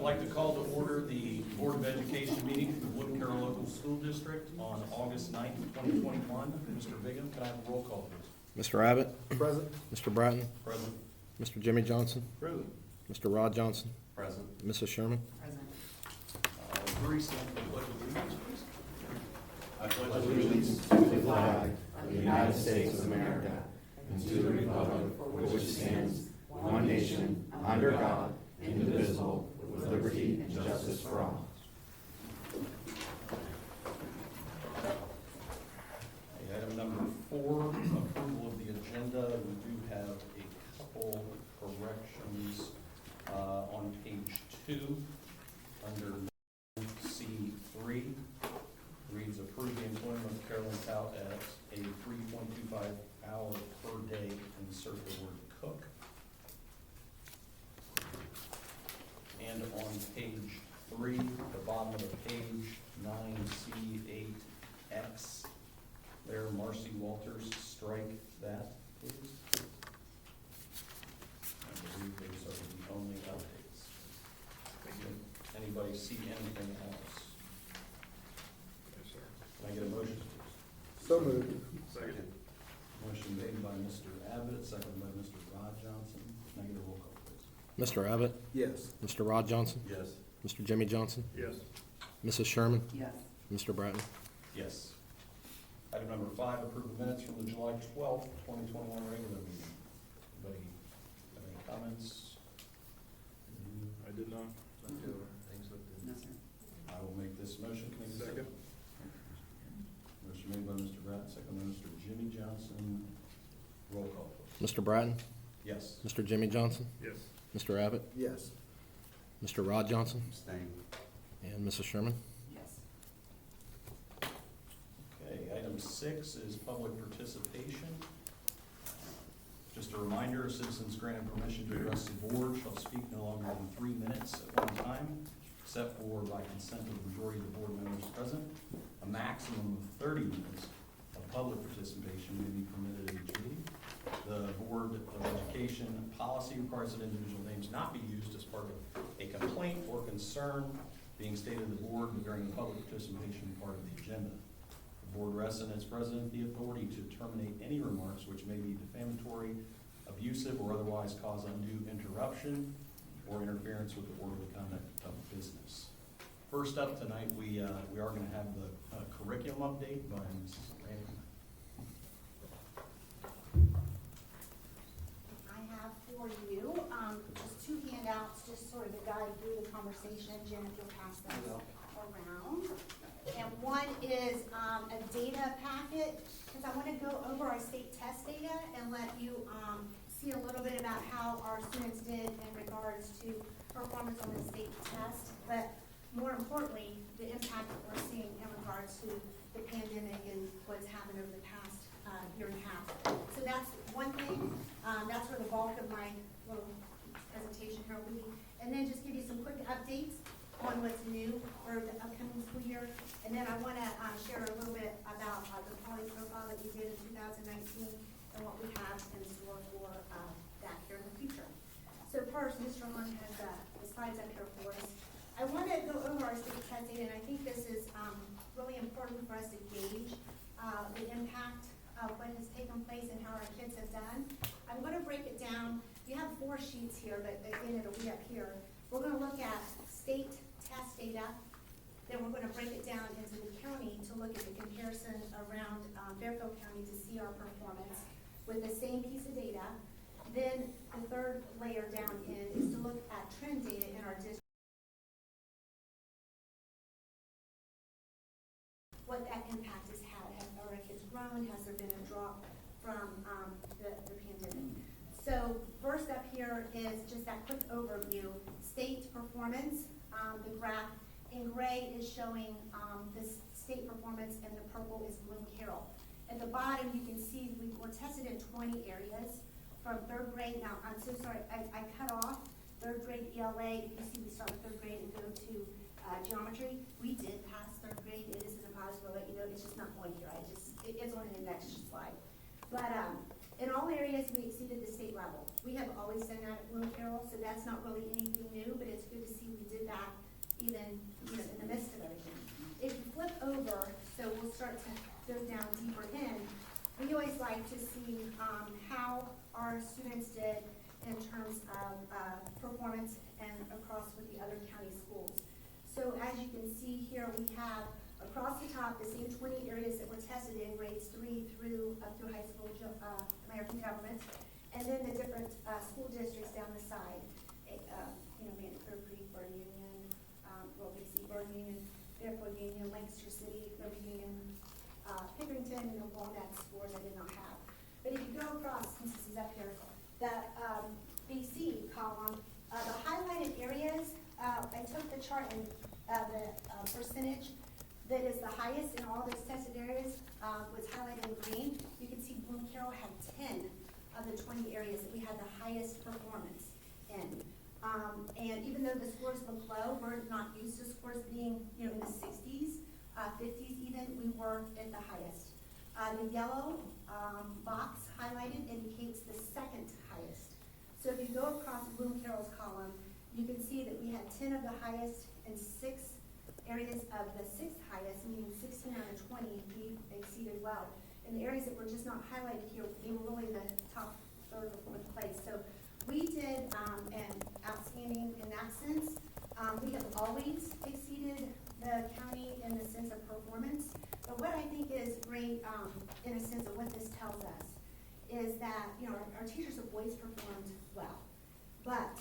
like to call to order the Board of Education meeting for the Wood Carroll Local School District on August 9th, 2021. Mr. Bigham, can I have a roll call, please? Mr. Abbott? Present. Mr. Bratton? Present. Mr. Jimmy Johnson? Present. Mr. Rod Johnson? Present. Mrs. Sherman? Present. Bree, stand for the pledge of allegiance, please. I pledge allegiance to the flag of the United States of America and to the republic for which it stands, one nation, under God, indivisible, with liberty and justice for all. Okay, item number 4, approval of the agenda. We do have a couple corrections on page 2 under C3. Reads approve the employment of Carolyn Tout at a 3.25 hour per day. Insert the word cook. And on page 3, the bottom of the page, 9C8X, there, Marcy Walters, strike that, please. I believe those are the only updates. Anybody see anything else? Yes, sir. Can I get a motion, please? So moved. Second. Motion made by Mr. Abbott, seconded by Mr. Rod Johnson. Can I get a roll call, please? Mr. Abbott? Yes. Mr. Rod Johnson? Yes. Mr. Jimmy Johnson? Yes. Mrs. Sherman? Yes. Mr. Bratton? Yes. Item number 5, approve the minutes from the July 12th, 2021 regular meeting. Anybody have any comments? I did not. No, sir. I will make this motion. Can I get a Second. Motion made by Mr. Bratton, second by Mr. Jimmy Johnson. Roll call, please. Mr. Bratton? Yes. Mr. Jimmy Johnson? Yes. Mr. Abbott? Yes. Mr. Rod Johnson? Abstain. And Mrs. Sherman? Yes. Okay, item 6 is public participation. Just a reminder, citizens granted permission to address the board shall speak no longer than 3 minutes at one time, except for by consent of the majority of the board members present. A maximum of 30 minutes of public participation may be permitted at each meeting. The Board of Education policy requires that individual names not be used as part of a complaint or concern being stated to the board during the public participation part of the agenda. The board rests in its president the authority to terminate any remarks which may be defamatory, abusive, or otherwise cause undue interruption or interference with the orderly conduct of business. First up tonight, we are going to have the curriculum update by Mrs. Randall. I have for you just 2 handouts, just sort of to guide through the conversation. Jen, if you'll pass those around. And one is a data packet, because I want to go over our state test data and let you see a little bit about how our students did in regards to performance on the state test, but more importantly, the impact that we're seeing in regards to the pandemic and what's happened over the past year and a half. So that's one thing. That's where the bulk of my little presentation here will be. And then just give you some quick updates on what's new for the upcoming school year. And then I want to share a little bit about the poly profile that we did in 2019 and what we have in store for that here in the future. So first, Mr. Hunt has the slides up here for us. I want to go over our state test data, and I think this is really important for us to gauge the impact of what has taken place and how our kids have done. I'm going to break it down. You have 4 sheets here, but again, it'll be up here. We're going to look at state test data. Then we're going to break it down into the county to look at the comparison around Fairfield County to see our performance with the same piece of data. Then the third layer down in is to look at trend data in our district. What that impact has had. Have our kids grown? Has there been a drop from the pandemic? So first up here is just that quick overview. State performance, the graph in gray is showing this state performance and the purple is Bloom Carroll. At the bottom you can see we were tested in 20 areas from 3rd grade. Now I'm so sorry, I cut off 3rd grade ELA. You see we start with 3rd grade and go to geometry. We did pass 3rd grade. It is in a positive, but you know, it's just not on here. It's on the next slide. But in all areas, we exceeded the state level. We have always done that at Bloom Carroll, so that's not really anything new, but it's good to see we did that. performance and across with the other county schools. So as you can see here, we have across the top the same 20 areas that were tested in grades 3 through up through high school American government, and then the different school districts down the side. Clear Creek, Burn Union, BC, Burn Union, Fairfield Union, Lancaster City, River Union, Pickerington, and along that scores I did not have. But if you go across, since this is up here, the BC column, the highlighted areas, I took the chart and the percentage that is the highest in all those tested areas was highlighted in green. You can see Bloom Carroll had 10 of the 20 areas that we had the highest performance in. And even though the scores look low, we're not used to scores being, in the 60s, 50s even, we were at the highest. The yellow box highlighted indicates the second highest. So if you go across Bloom Carroll's column, you can see that we had 10 of the highest and 6 areas of the 6th highest, meaning 16 out of 20, we exceeded well. And the areas that were just not highlighted here, they were really the top third or fourth place. So we did an outstanding in that sense. We have always exceeded the county in the sense of performance. But what I think is great in a sense of what this tells us is that, our teachers have always performed well. But,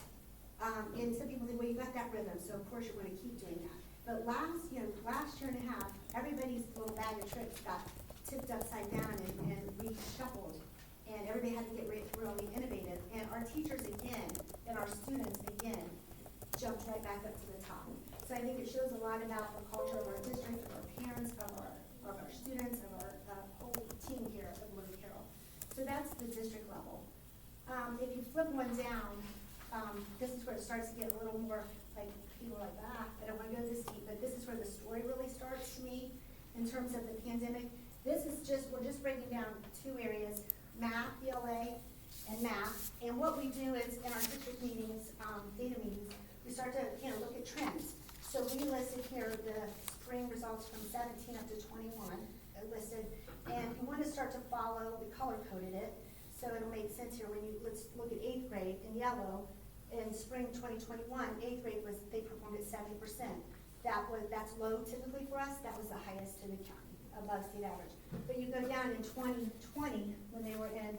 and some people think, well, you got that rhythm, so of course you're going to keep doing that. But last year and a half, everybody's little bag of tricks got tipped upside down and reshuffled. And everybody had to get really innovative. And our teachers again, and our students again, jumped right back up to the top. So I think it shows a lot about the culture of our district, of our parents, of our students, of our whole team here at Bloom Carroll. So that's the district level. If you flip one down, this is where it starts to get a little more like people are like, I don't want to go this deep, but this is where the story really starts to me in terms of the pandemic. This is we're just breaking down 2 areas, math, ELA, and math. And what we do is in our district meetings, data meetings, we start to look at trends. So we listed here the spring results from 17 up to 21 listed, and you want to start to follow, we color coded it, so it'll make sense here when let's look at 8th grade in yellow. In spring 2021, 8th grade they performed at 70%. That's low typically for us. That was the highest in the county, above state average. But you go down in 2020 when they were in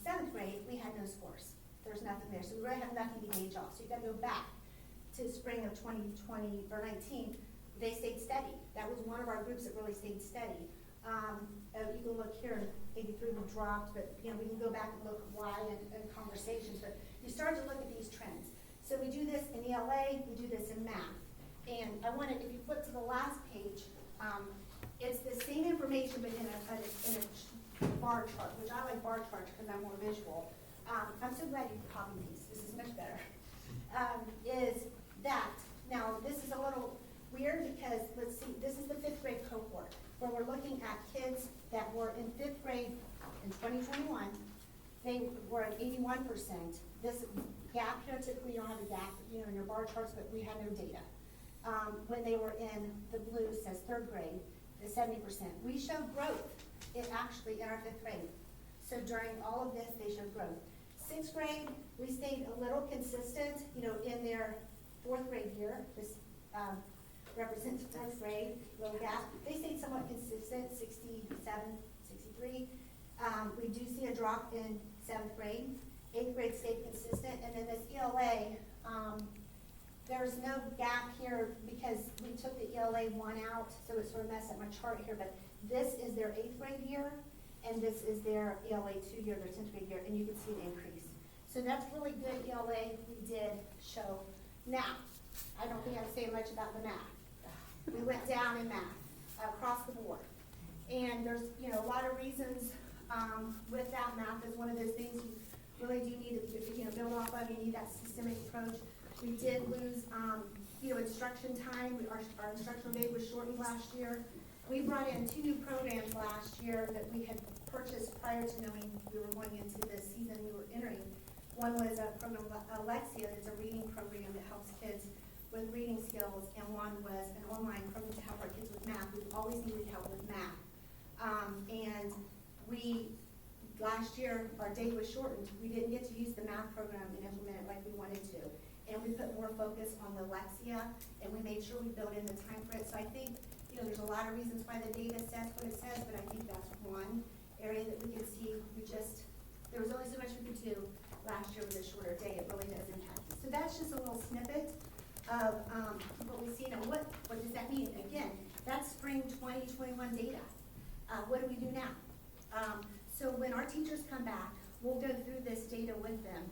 7th grade, we had no scores. There's nothing there, so we really have nothing to gauge off. So you got to go back to spring of 2020 or 19. They stayed steady. That was one of our groups that really stayed steady. You can look here, 83 we dropped, but we can go back and look why and conversations. But you start to look at these trends. So we do this in ELA, we do this in math. And I wanted, if you flip to the last page, it's the same information but in a bar chart, which I like bar charts because I'm more visual. I'm so glad you copied these. This is much better. Is that, now this is a little weird because, let's see, this is the 5th grade cohort where we're looking at kids that were in 5th grade in 2021. They were at 81%. This gap here, typically you don't have a gap, in your bar charts, but we had no data. When they were in the blue, says 3rd grade, the 70%. We showed growth in our 5th grade. So during all of this, they showed growth. 6th grade, we stayed a little consistent, in their 4th grade year. This represents 4th grade, little gap. They stayed somewhat consistent, 67, 63. We do see a drop in 7th grade. 8th grade stayed consistent. And then this ELA, there's no gap here because we took the ELA 1 out, so it sort of messed up my chart here, but this is their 8th grade year, and this is their ELA 2 year, their 10th grade year, and you can see the increase. So that's really good ELA we did show. Now, I don't think I have to say much about the math. We went down in math across the board. And there's, a lot of reasons with that. Math is one of those things you really do need to, build off of. You need that systemic approach. We did lose, instruction time. Our instructional day was shortened last year. We brought in 2 new programs last year that we had purchased prior to knowing we were going into the season we were entering. One was a program, Allocation, that's a reading program that helps kids with reading skills, and one was an online program to help our kids with math. We've always needed help with math. And last year, our day was shortened. We didn't get to use the math program and implement it like we wanted to. more focus on the Lexia, and we made sure we built in the time for it. So I think, there's a lot of reasons why the data says what it says, but I think that's one area that we can see. There was only so much we could do last year with a shorter day. It really does impact us. So that's just a little snippet of what we see. Now, what does that mean? Again, that's spring 2021 data. What do we do now? So when our teachers come back, we'll go through this data with them,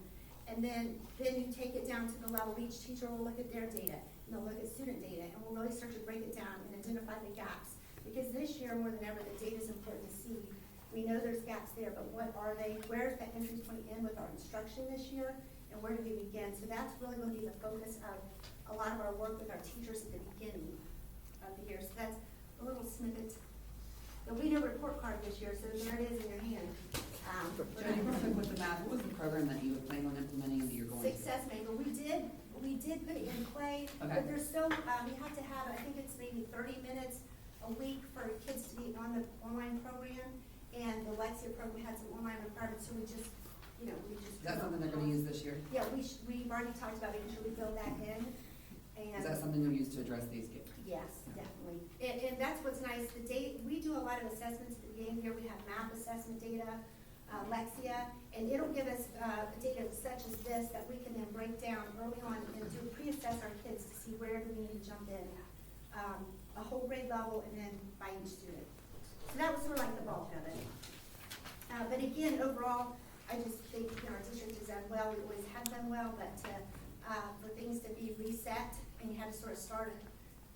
and then you take it down to the level. Each teacher will look at their data, and they'll look at student data, and we'll really start to break it down and identify the gaps. Because this year, more than ever, the data is important to see. We know there's gaps there, but what are they? Where's that entry point in with our instruction this year, and where do we begin? So that's really going to be the focus of a lot of our work with our teachers at the beginning of the year. So that's a little snippet. There'll be no report card this year, so there it is in your hand. Jody, real quick with the math, what was the program that you would plan on implementing that you're going to? Success Maker, we did put it in play, Okay. but there's still, we have to have, I think it's maybe 30 minutes a week for kids to be on the online program, and the Lexia program had some online requirements, so we just. Is that something they're gonna use this year? Yeah, we've already talked about making sure we build that in, and. Is that something you'll use to address these kids? Yes, definitely. And that's what's nice, we do a lot of assessments at the beginning here. We have math assessment data, Lexia, and it'll give us data such as this that we can then break down early on and pre-assess our kids to see where do we need to jump in, a whole grade level and then by each student. So that was sort of like the bulk of it. But again, overall, I just think our district has done well. We always have done well, but for things to be reset and you had to sort of start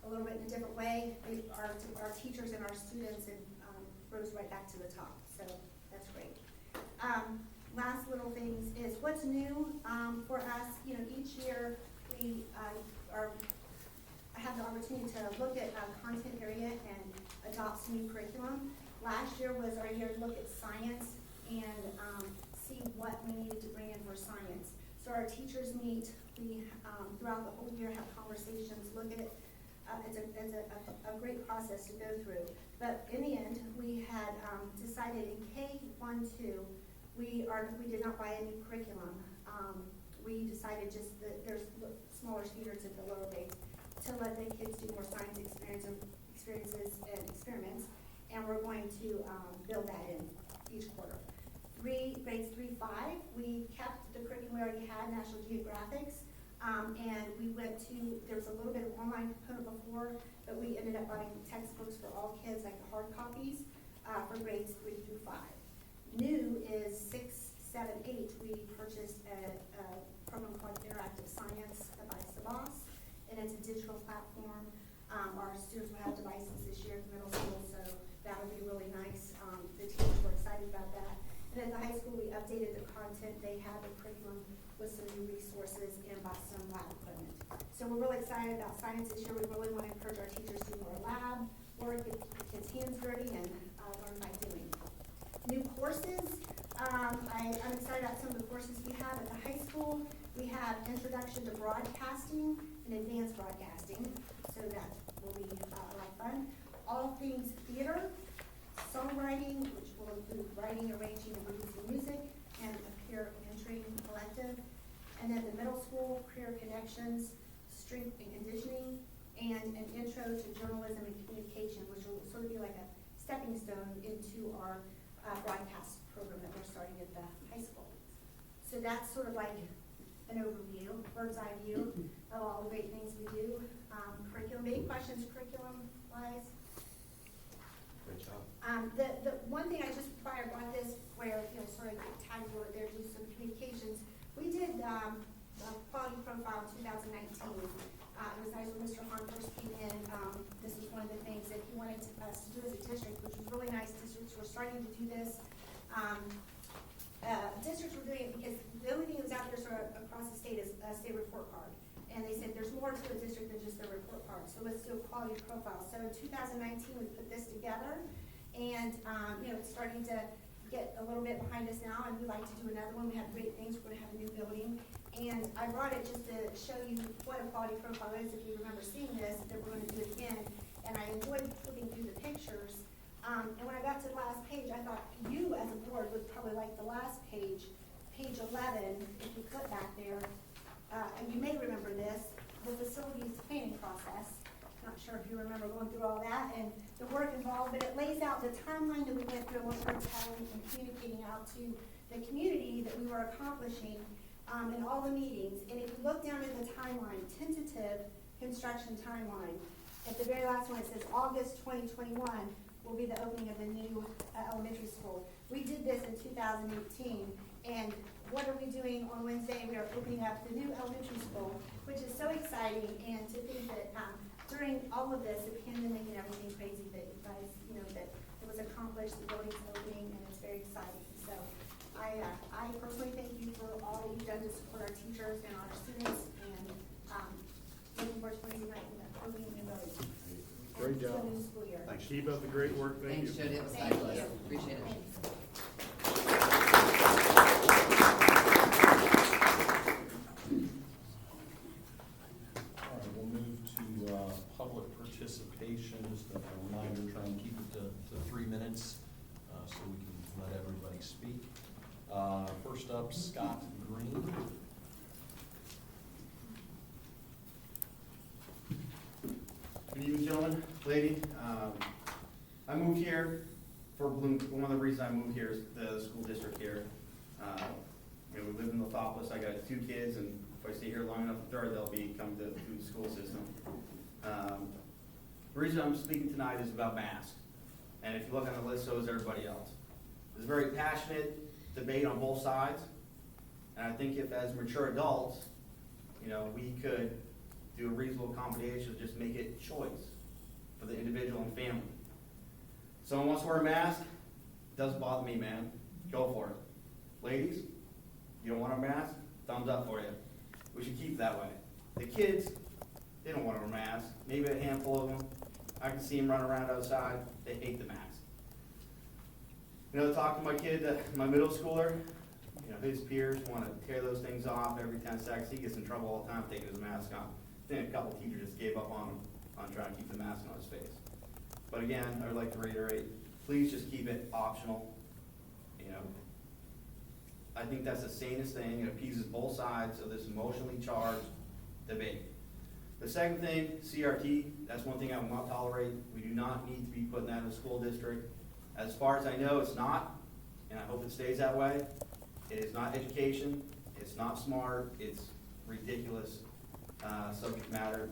a little bit in a different way, our teachers and our students and rose right back to the top. So that's great. Last little things is what's new for us. Each year we have the opportunity to look at content area and adopt some new curriculum. Last year was our year to look at science and see what we needed to bring in for science. So our teachers meet. We throughout the whole year have conversations. Look at it. It's a great process to go through. But in the end, we had decided in K-1-2, we did not buy a new curriculum. We decided just that there's smaller standards at the lower grades to let the kids do more science experiences and experiments, and we're going to build that in each quarter. Grades 3-5, we kept the curriculum we already had, National Geographics. And we went to, there was a little bit of online component before, but we ended up buying textbooks for all kids, like the hard copies, for grades 3-5. New is 6, 7, 8. We purchased a program called Interactive Science by Sabas, and it's a digital platform. Our students will have devices this year at the middle school, so that'll be really nice. The teachers were excited about that. And at the high school, we updated the content. They had the curriculum with some new resources and bought some lab equipment. So we're really excited about science this year. We really want to encourage our teachers to do more lab work, get the kids' hands dirty, and learn by doing. New courses. I'm excited about some of the courses we have at the high school. We have Introduction to Broadcasting and Advanced Broadcasting, so that will be a lot of fun. All things theater, songwriting, which will include writing, arranging, and producing music, and a peer mentoring collective. And then the middle school, career connections, strength and conditioning, and an intro to journalism and communication, which will sort of be like a stepping stone into our broadcast program that we're starting at the high school. So that's sort of like an overview, bird's eye view of all the great things we do. Curriculum, any questions curriculum-wise? Great job. The one thing I just prior brought this where, sort of tagged over there, do some communications. We did a quality profile in 2019. It was nice when Mr. Hahn first came in. This was one of the things that he wanted us to do as a district, which was really nice. Districts were starting to do this. Districts were doing it because the only thing that was out there sort of across the state is a state report card. And they said there's more to a district than just their report card. So let's do a quality profile. So in 2019, we put this together. And, it's starting to get a little bit behind us now, and we'd like to do another one. We have great things. We're going to have a new building. And I brought it just to show you what a quality profile is, if you remember seeing this, that we're going to do it again. And I enjoyed flipping through the pictures. And when I got to the last page, I thought you, as a board, would probably like the last page, page 11, if you flip back there. And you may remember this. sure if you remember going through all that and the work involved, but it lays out the timeline that we went through and what we're telling and communicating out to the community that we were accomplishing in all the meetings. And if you look down at the timeline, tentative construction timeline, at the very last one, it says August 2021 will be the opening of the new elementary school. We did this in 2018, and what are we doing on Wednesday? We are opening up the new elementary school, which is so exciting, and to think that during all of this, the pandemic and everything crazy, that you guys, that it was accomplished, the building's opening, and it's very exciting. So I personally thank you for all that you've done to support our teachers and our students, and looking forward to Wednesday night and the opening of the building. Great And to job. the new school year. Thanks. Keep up the great work. Thank you. Thanks, Jody, it was Thank fabulous. you. Appreciate it. All right, we'll move to public participation. Just a reminder, try and keep it to 3 minutes so we can let everybody speak. First up, Scott Green. Good evening, gentlemen, lady. I moved here for Bloom. One of the reasons I moved here is the school district here. We live in Lothopolis. I got 2 kids, and if I stay here long enough, a third they'll be coming to the school system. The reason I'm speaking tonight is about masks, and if you look on the list, so is everybody else. There's a very passionate debate on both sides, and I think if as mature adults, we could do a reasonable accommodation, just make it choice for the individual and family. Someone wants to wear a mask, doesn't bother me, man. Go for it. Ladies, you don't want a mask? Thumbs up for you. We should keep it that way. The kids, they don't want to wear masks. Maybe a handful of them. I can see them running around outside. They hate the mask. Talk to my kid, my middle schooler. His peers want to tear those things off every 10 seconds. He gets in trouble all the time taking his mask off. I think a couple teachers just gave up on him on trying to keep the mask on his face. But again, I would like to reiterate, please just keep it optional. I think that's the sanest thing. It appeases both sides of this emotionally charged debate. The second thing, CRT, that's one thing I will not tolerate. We do not need to be putting that in the school district. As far as I know, it's not, and I hope it stays that way. It is not education. It's not smart. It's ridiculous subject matter.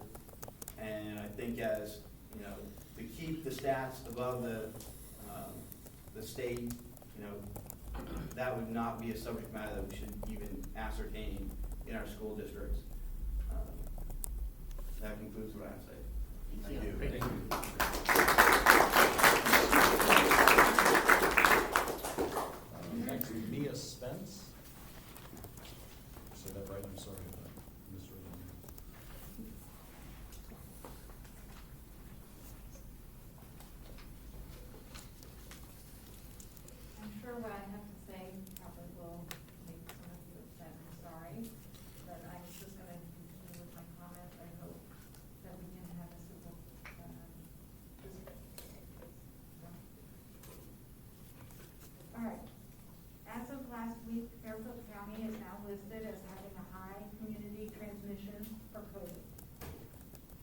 And I think as, to keep the stats above the state, that would not be a subject matter that we should even ascertain in our school districts. That concludes what I have to say. Thank you. Thank you. Next, Mia Spence. Say that right? I'm sorry if I misread that. I'm sure what I have to say probably will make some of you upset. I'm sorry, but I'm just going to continue with my comments. I hope that we can have a civil All right. As of last week, Fairfield County is now listed as having a high community transmission for COVID.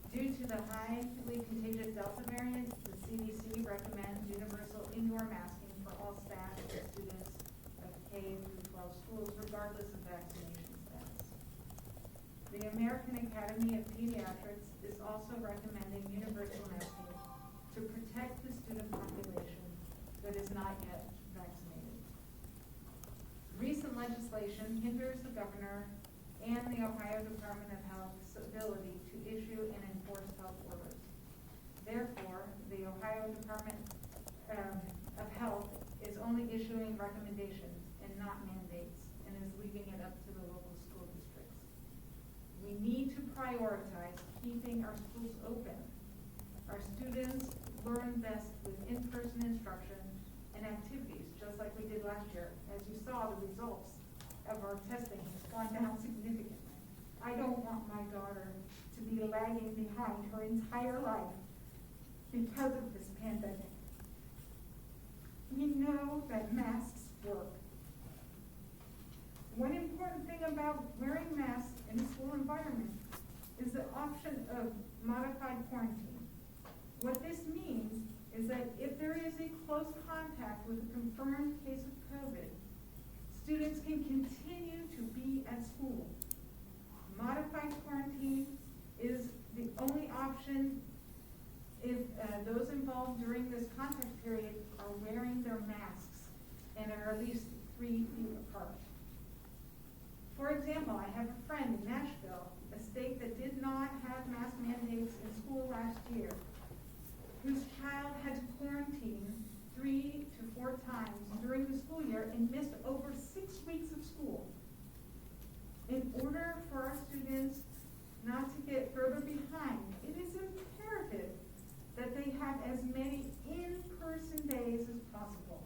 Due to the highly contagious Delta variant, the CDC recommends universal indoor masking for all staff and students of K through 12 schools, regardless of vaccination status. The American Academy of Pediatrics is also recommending universal masking to protect the student population that is not yet vaccinated. Recent legislation hinders the governor and the Ohio Department of Health's ability to issue and enforce health orders. Therefore, the Ohio Department of Health is only issuing recommendations and not mandates, and is leaving it up to the local school districts. We need to prioritize keeping our schools open. Our students learn best with in-person instruction and activities, just like we did last year. As you saw, the results of our testing has gone down significantly. I don't want my daughter to be lagging behind her entire life because of this pandemic. We know that masks work. One important thing about wearing masks in a school environment is the option of modified quarantine. What this means is that if there is a close contact with a confirmed case of COVID, students can continue to be at school. Modified quarantine is the only option if those involved during this contact period are wearing their masks and are at least 3 feet apart. For example, I have a friend in Nashville, a state that did not have mask mandates in school last year, whose child had to quarantine 3 to 4 times during the school year and missed over 6 weeks of school. In order for our students not to get further behind, it is imperative that they have as many in-person days as possible.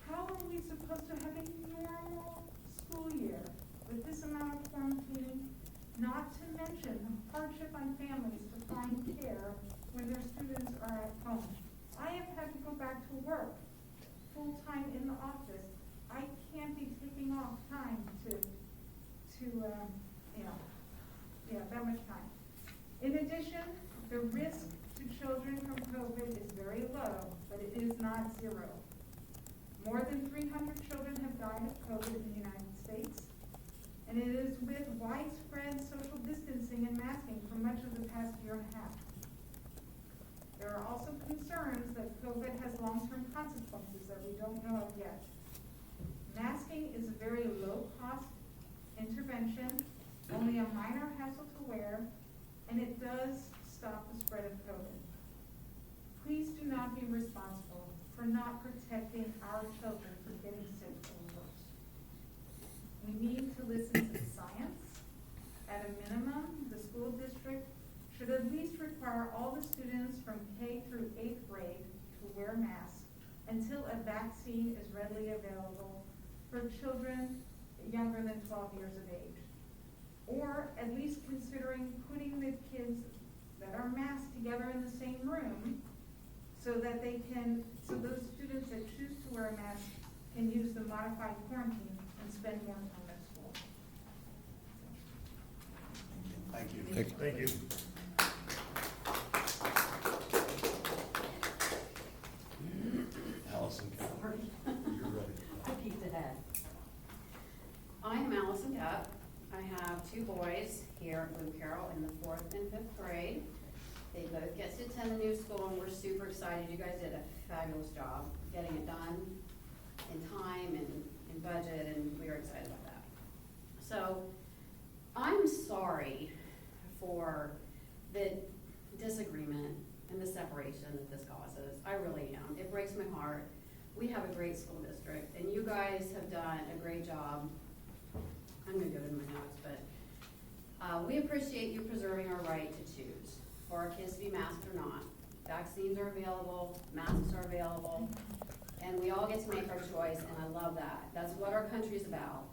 How are we supposed to have a normal school year with this amount of quarantining, not to mention the hardship on families to find care when their students are at home? I have had to go back to work full-time in the office. I can't be taking off time to that much time. In addition, the risk to children from COVID is very low, but it is not zero. More than 300 children have died of COVID in the United States, and it is with widespread social distancing and masking for much of the past year and a half. There are also concerns that COVID has long-term consequences that we don't know of yet. Masking is a very low-cost intervention, only a minor hassle to wear, and it does stop the spread of COVID. Please do not be responsible for not protecting our children from getting sick or worse. We need to listen to science. At a minimum, the school district should at least require all the students from K through 8th grade to wear masks until a vaccine is readily available for children younger than 12 years of age. Or at least considering putting the kids that are masked together in the same room so that those students that choose to wear a mask can use the modified quarantine and spend more time at school. Thank you. Thank you. Allison, Sorry. you're ready. I peeked ahead. I am Allison Cupp. I have 2 boys here at Blue Carroll in the 4th and 5th grade. They both get to attend the new school, and we're super excited. You guys did a fabulous job getting it done in time and in budget, and we are excited about that. So I'm sorry for the disagreement and the separation that this causes. I really am. It breaks my heart. We have a great school district, and you guys have done a great job. I'm gonna go to my notes, but we appreciate you preserving our right to choose for our kids to be masked or not. Vaccines are available, masks are available, and we all get to make our choice, and I love that. That's what our country's about,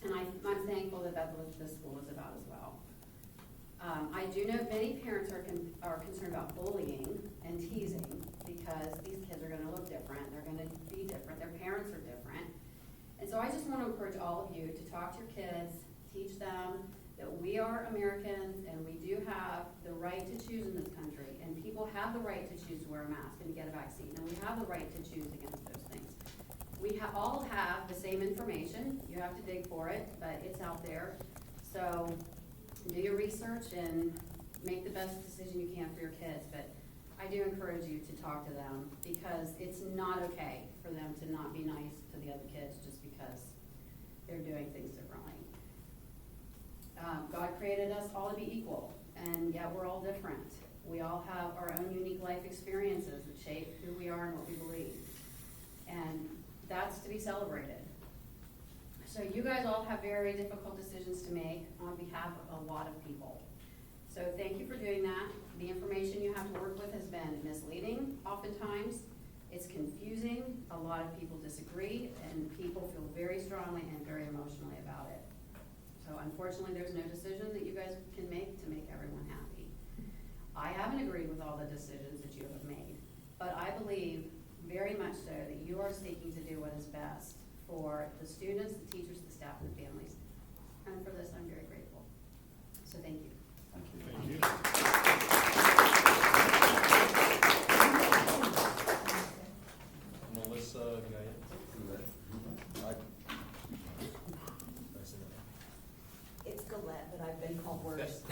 and I'm thankful that that's what this school is about as well. I do know many parents are concerned about bullying and teasing because these kids are gonna look different, they're gonna be different, their parents are different. And so I just want to encourage all of you to talk to your kids, teach them that we are Americans and we do have the right to choose in this country, and people have the right to choose to wear a mask and to get a vaccine, and we have the right to choose against those things. We all have the same information. You have to dig for it, but it's out there. So do your research and make the best decision you can for your kids, but I do encourage you to talk to them because it's not okay for them to not be nice to the other kids just because they're doing things differently. God created us all to be equal, and yet we're all different. We all have our own unique life experiences that shape who we are and what we believe, and that's to be celebrated. So you guys all have very difficult decisions to make on behalf of a lot of people. So thank you for doing that. The information you have to work with has been misleading oftentimes. It's confusing. A lot of people disagree, and people feel very strongly and very emotionally about it. So unfortunately, there's no decision that you guys can make to make everyone happy. I haven't agreed with all the decisions that you have made, but I believe very much so that you are seeking to do what is best for the students, the teachers, the staff, and the families. And for this, I'm very grateful. So thank you. Thank you.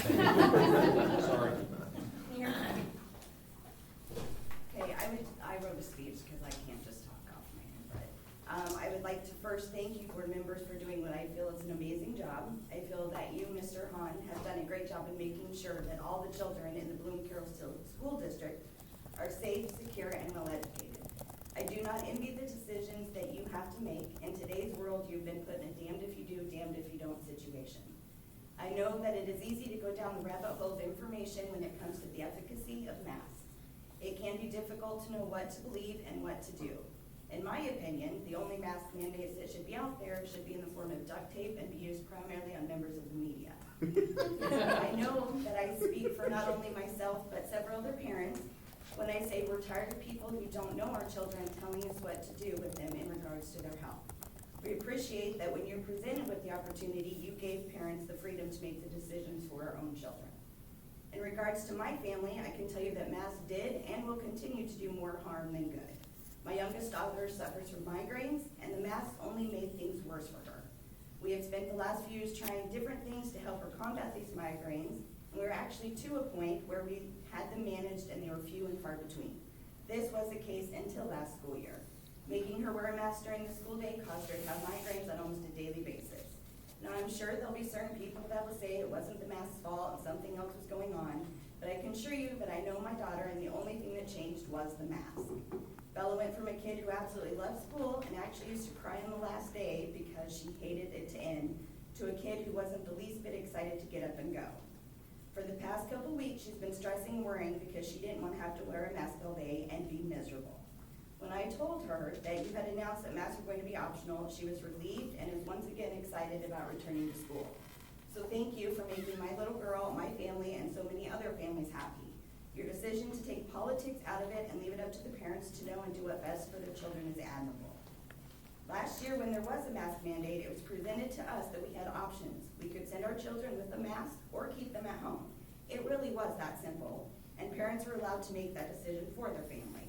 Yes. Sorry. Okay, I wrote a speech because I can't just talk off my head, but I would like to first thank you board members for doing what I feel is an amazing job. I feel that you, Mr. Hahn, have done a great job in making sure that all the children in the Bloom Carroll School District are safe, secure, and well educated. I do not envy the decisions that you have to make. In today's world, you've been put in a damned if you do, damned if you don't situation. I know that it is easy to go down the rabbit hole of information when it comes to the efficacy of masks. It can be difficult to know what to believe and what to do. In my opinion, the only mask mandates that should be out there should be in the form of duct tape and be used primarily on members of the media. I know that I speak for not only myself, but several other parents when I say we're tired of people who don't know our children telling us what to do with them in regards to their health. We appreciate that when you're presented with the opportunity, you gave parents the freedom to make the decisions for our own children. In regards to my family, I can tell you that masks did and will continue to do more harm than good. My youngest daughter suffers from migraines, and the masks only made things worse for her. We have spent the last few years trying different things to help her combat these migraines, and we were actually to a point where we had them managed and they were few and far between. This was the case until last school year. Making her wear a mask during the school day caused her to have migraines on almost a daily basis. Now, I'm sure there'll be certain people that will say it wasn't the mask's fault and something else was going on, but I can assure you that I know my daughter and the only thing that changed was the mask. Bella went from a kid who absolutely loved school and actually used to cry on the last day because she hated it to end, to a kid who wasn't the least bit excited to get up and go. For the past couple weeks, she's been stressing and worrying because she didn't want to have to wear a mask all day and be miserable. When I told her that you had announced that masks were going to be optional, she was relieved and is once again excited about returning to school. So thank you for making my little girl, my family, and so many other families happy. Your decision to take politics out of it and leave it up to the parents to know and do what best for their children is admirable. Last year, when there was a mask mandate, it was presented to us that we had options. We could send our children with a mask or keep them at home. It really was that simple, and parents were allowed to make that decision for their family.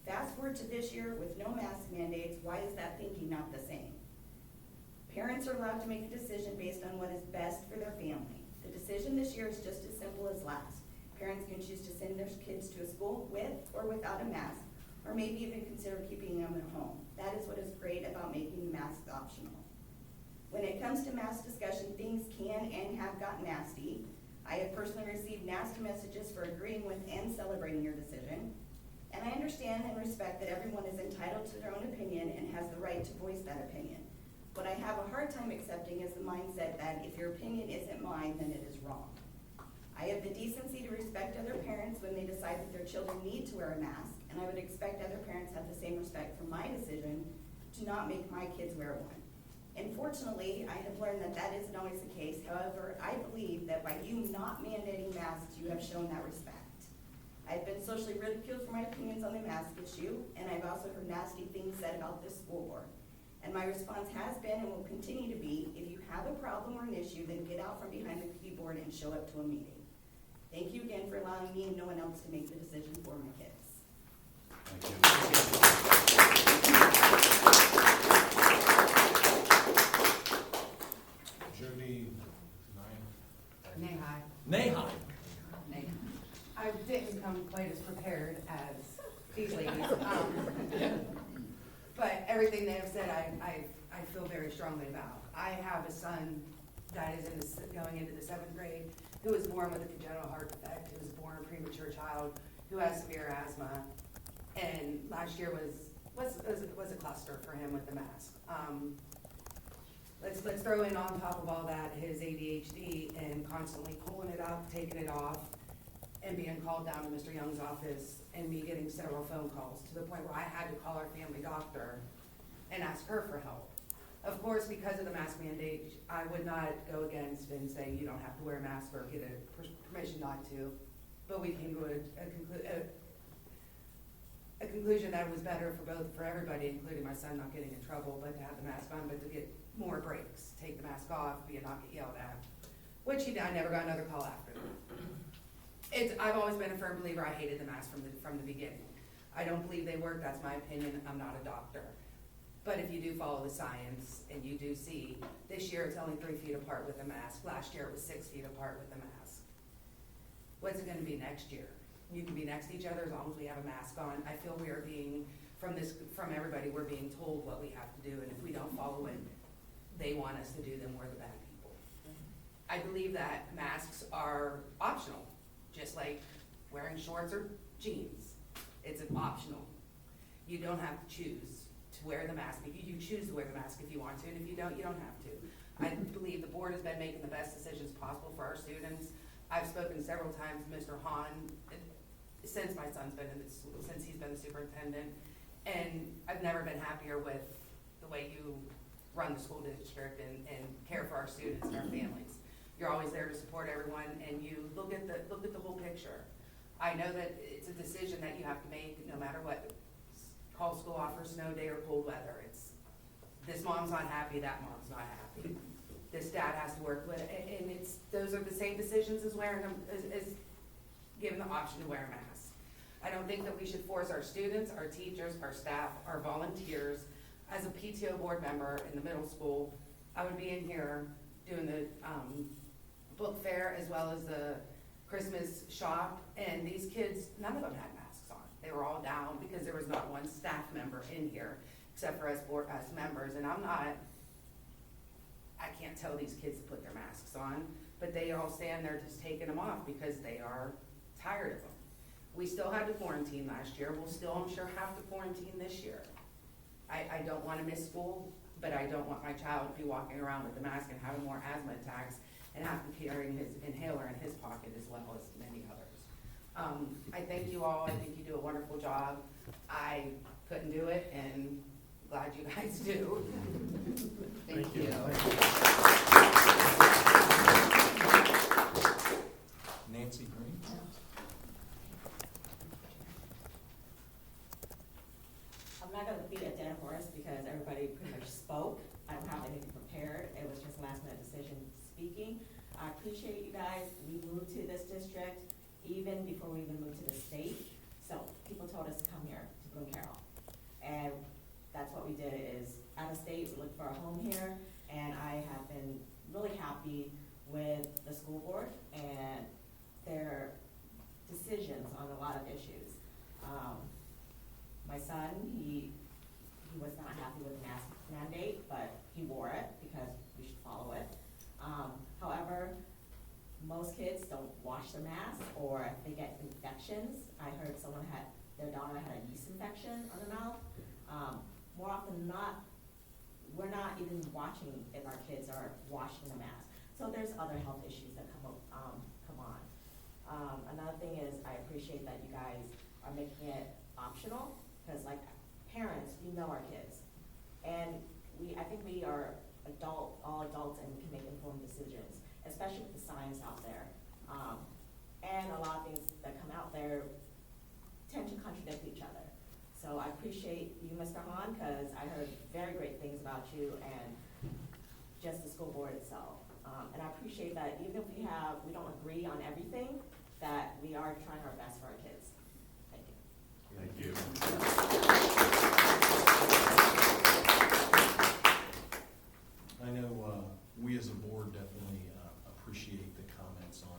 Fast forward to this year with no mask mandates, why is that thinking not the same? Parents are allowed to make a decision based on what is best for their family. The decision this year is just as simple as last. Parents can choose to send their kids to a school with or without a mask, or maybe even consider keeping them at home. That is what is great about making the masks optional. When it comes to mask discussion, things can and have gotten nasty. I have personally received nasty messages for agreeing with and celebrating your decision. And I understand and respect that everyone is entitled to their own opinion and has the right to voice that opinion. What I have a hard time accepting is the mindset that if your opinion isn't mine, then it is wrong. I have the decency to respect other parents when they decide that their children need to wear a mask, and I would expect other parents have the same respect for my decision to not make my kids wear one. Unfortunately, I have learned that that isn't always the case. However, I believe that by you not mandating masks, you have shown that respect. I've been socially ridiculed for my opinions on the mask issue, and I've also heard nasty things said about this school board. And my response has been and will continue to be, if you have a problem or an issue, then get out from behind the keyboard and show up to a meeting. Thank you again for allowing me and no one else to make the decision for my kids. Jody, Nahai. Nahai. I didn't come quite as prepared as these ladies. But everything they have said, I feel very strongly about. I have a son that is going into the 7th grade who was born with a congenital heart defect, who was born a premature child, who has severe asthma. And last year was a cluster for him with the mask. Let's throw in on top of all that his ADHD and constantly pulling it up, taking it off, and being called down to Mr. Young's office and me getting several phone calls to the point where I had to call our family doctor and ask her for help. Of course, because of the mask mandate, I would not go against and say you don't have to wear a mask or get a permission not to, but we came to a conclusion that it was better for everybody, including my son not getting in trouble, but to have the mask on, but to get more breaks, take the mask off, not get yelled at, which I never got another call after that. I've always been a firm believer. I hated the mask from the beginning. I don't believe they work. That's my opinion. I'm not a doctor. But if you do follow the science and you do see, this year it's only 3 feet apart with a mask. Last year it was 6 feet apart with a mask. What's it gonna be next year? You can be next to each other as long as we have a mask on. I feel we are being, from everybody, we're being told what we have to do, and if we don't follow it, they want us to do, then we're the bad people. I believe that masks are optional, just like wearing shorts or jeans. It's an optional. You don't have to choose to wear the mask. You choose to wear the mask if you want to, and if you don't have to. I believe the board has been making the best decisions possible for our students. I've spoken several times to Mr. Hahn since my son's been in this, since he's been the superintendent, and I've never been happier with the way you run the school district and care for our students and our families. You're always there to support everyone, and you look at the whole picture. I know that it's a decision that you have to make no matter what. Call school off for snow day or cold weather. It's, this mom's not happy, that mom's not happy. This dad has to work with, and it's, those are the same decisions as wearing them, as given the option to wear a mask. I don't think that we should force our students, our teachers, our staff, our volunteers. As a PTO board member in the middle school, I would be in here doing the book fair as well as the Christmas shop, and these kids, none of them had masks on. They were all down because there was not one staff member in here except for us members, and I can't tell these kids to put their masks on, but they all stand there just taking them off because they are tired of them. We still had to quarantine last year. We'll still, I'm sure, have to quarantine this year. I don't want to miss school, but I don't want my child to be walking around with the mask and having more asthma attacks and have to carry his inhaler in his pocket as well as many others. I thank you all. I think you do a wonderful job. I couldn't do it, and glad you guys do. Thank you. Nancy Green? I'm not gonna beat a dead horse because everybody pretty much spoke. I don't have anything prepared. It was just a last minute decision speaking. I appreciate you guys. We moved to this district even before we even moved to the state. So people told us to come here to Bloom Carroll. And that's what we did is out of state, we looked for a home here, and I have been really happy with the school board and their decisions on a lot of issues. My son, he was not happy with the mask mandate, but he wore it because we should follow it. However, most kids don't wash their masks or they get infections. I heard their daughter had a yeast infection on her mouth. More often than not, we're not even watching if our kids are washing the mask. So there's other health issues that come on. Another thing is I appreciate that you guys are making it optional, because like parents, we know our kids. And I think we are all adults, and we can make informed decisions, especially with the science out there. And a lot of things that come out there tend to contradict each other. So I appreciate you, Mr. Hahn, because I heard very great things about you and just the school board itself. And I appreciate that even if we don't agree on everything, that we are trying our best for our kids. Thank you. Thank you. I know we as a board definitely appreciate the comments on,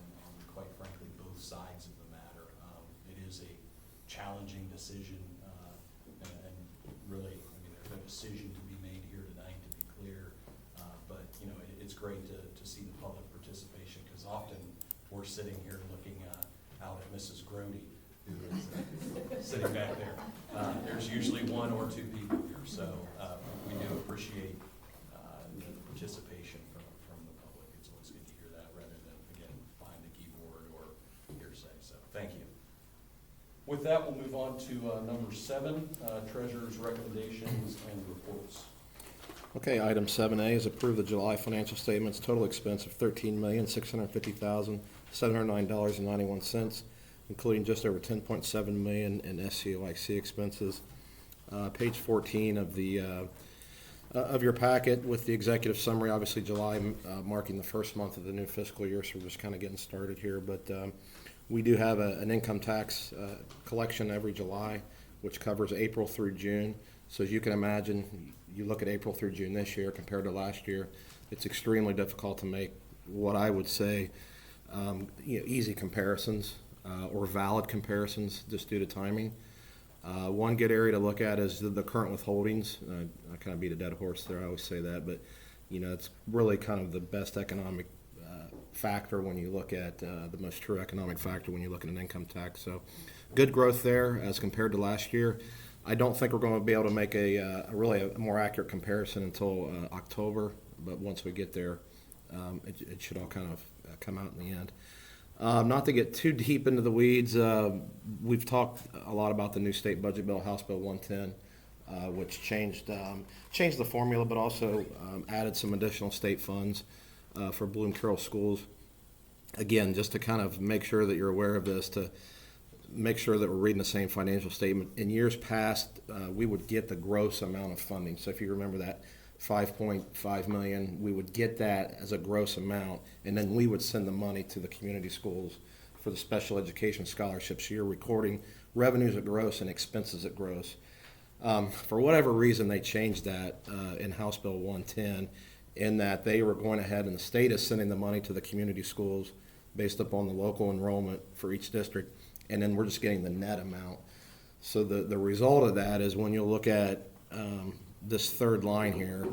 quite frankly, both sides of the matter. It is a challenging decision, and really, I mean, there's no decision to be made here tonight, to be clear. But you know, it's great to see the public participation, because often we're sitting here looking out at Mrs. Grody, who is sitting back there. There's usually one or two people here, so we do appreciate the participation from the public. It's always good to hear that rather than, again, behind the keyboard or hearsay. So thank you. With that, we'll move on to number 7, treasurer's recommendations and reports. Okay, item 7A is approve the July financial statements, total expense of $13,650,709.91, including just over $10.7 million in SCOIC expenses. Page 14 of your packet with the executive summary. Obviously, July marking the first month of the new fiscal year, so we're just kind of getting started here. But we do have an income tax collection every July, which covers April through June. So as you can imagine, you look at April through June this year compared to last year, it's extremely difficult to make what I would say easy comparisons or valid comparisons just due to timing. One good area to look at is the current withholdings. I kind of beat a dead horse there, I always say that, but it's really kind of the best economic factor when you look at the most true economic factor when you look at an income tax. So good growth there as compared to last year. I don't think we're going to be able to make a more accurate comparison until October, but once we get there, it should all kind of come out in the end. Not to get too deep into the weeds, we've talked a lot about the new state budget bill, House Bill 110, which changed the formula, but also added some additional state funds for Bloom Carroll schools. Again, just to kind of make sure that you're aware of this, to make sure that we're reading the same financial statement. In years past, we would get the gross amount of funding. So if you remember that $5.5 million, we would get that as a gross amount, and then we would send the money to the community schools for the special education scholarships. So you're recording revenues at gross and expenses at gross. For whatever reason, they changed that in House Bill 110, in that they were going ahead and the state is sending the money to the community schools based upon the local enrollment for each district, and then we're just getting the net amount. So the result of that is when you look at this third line here,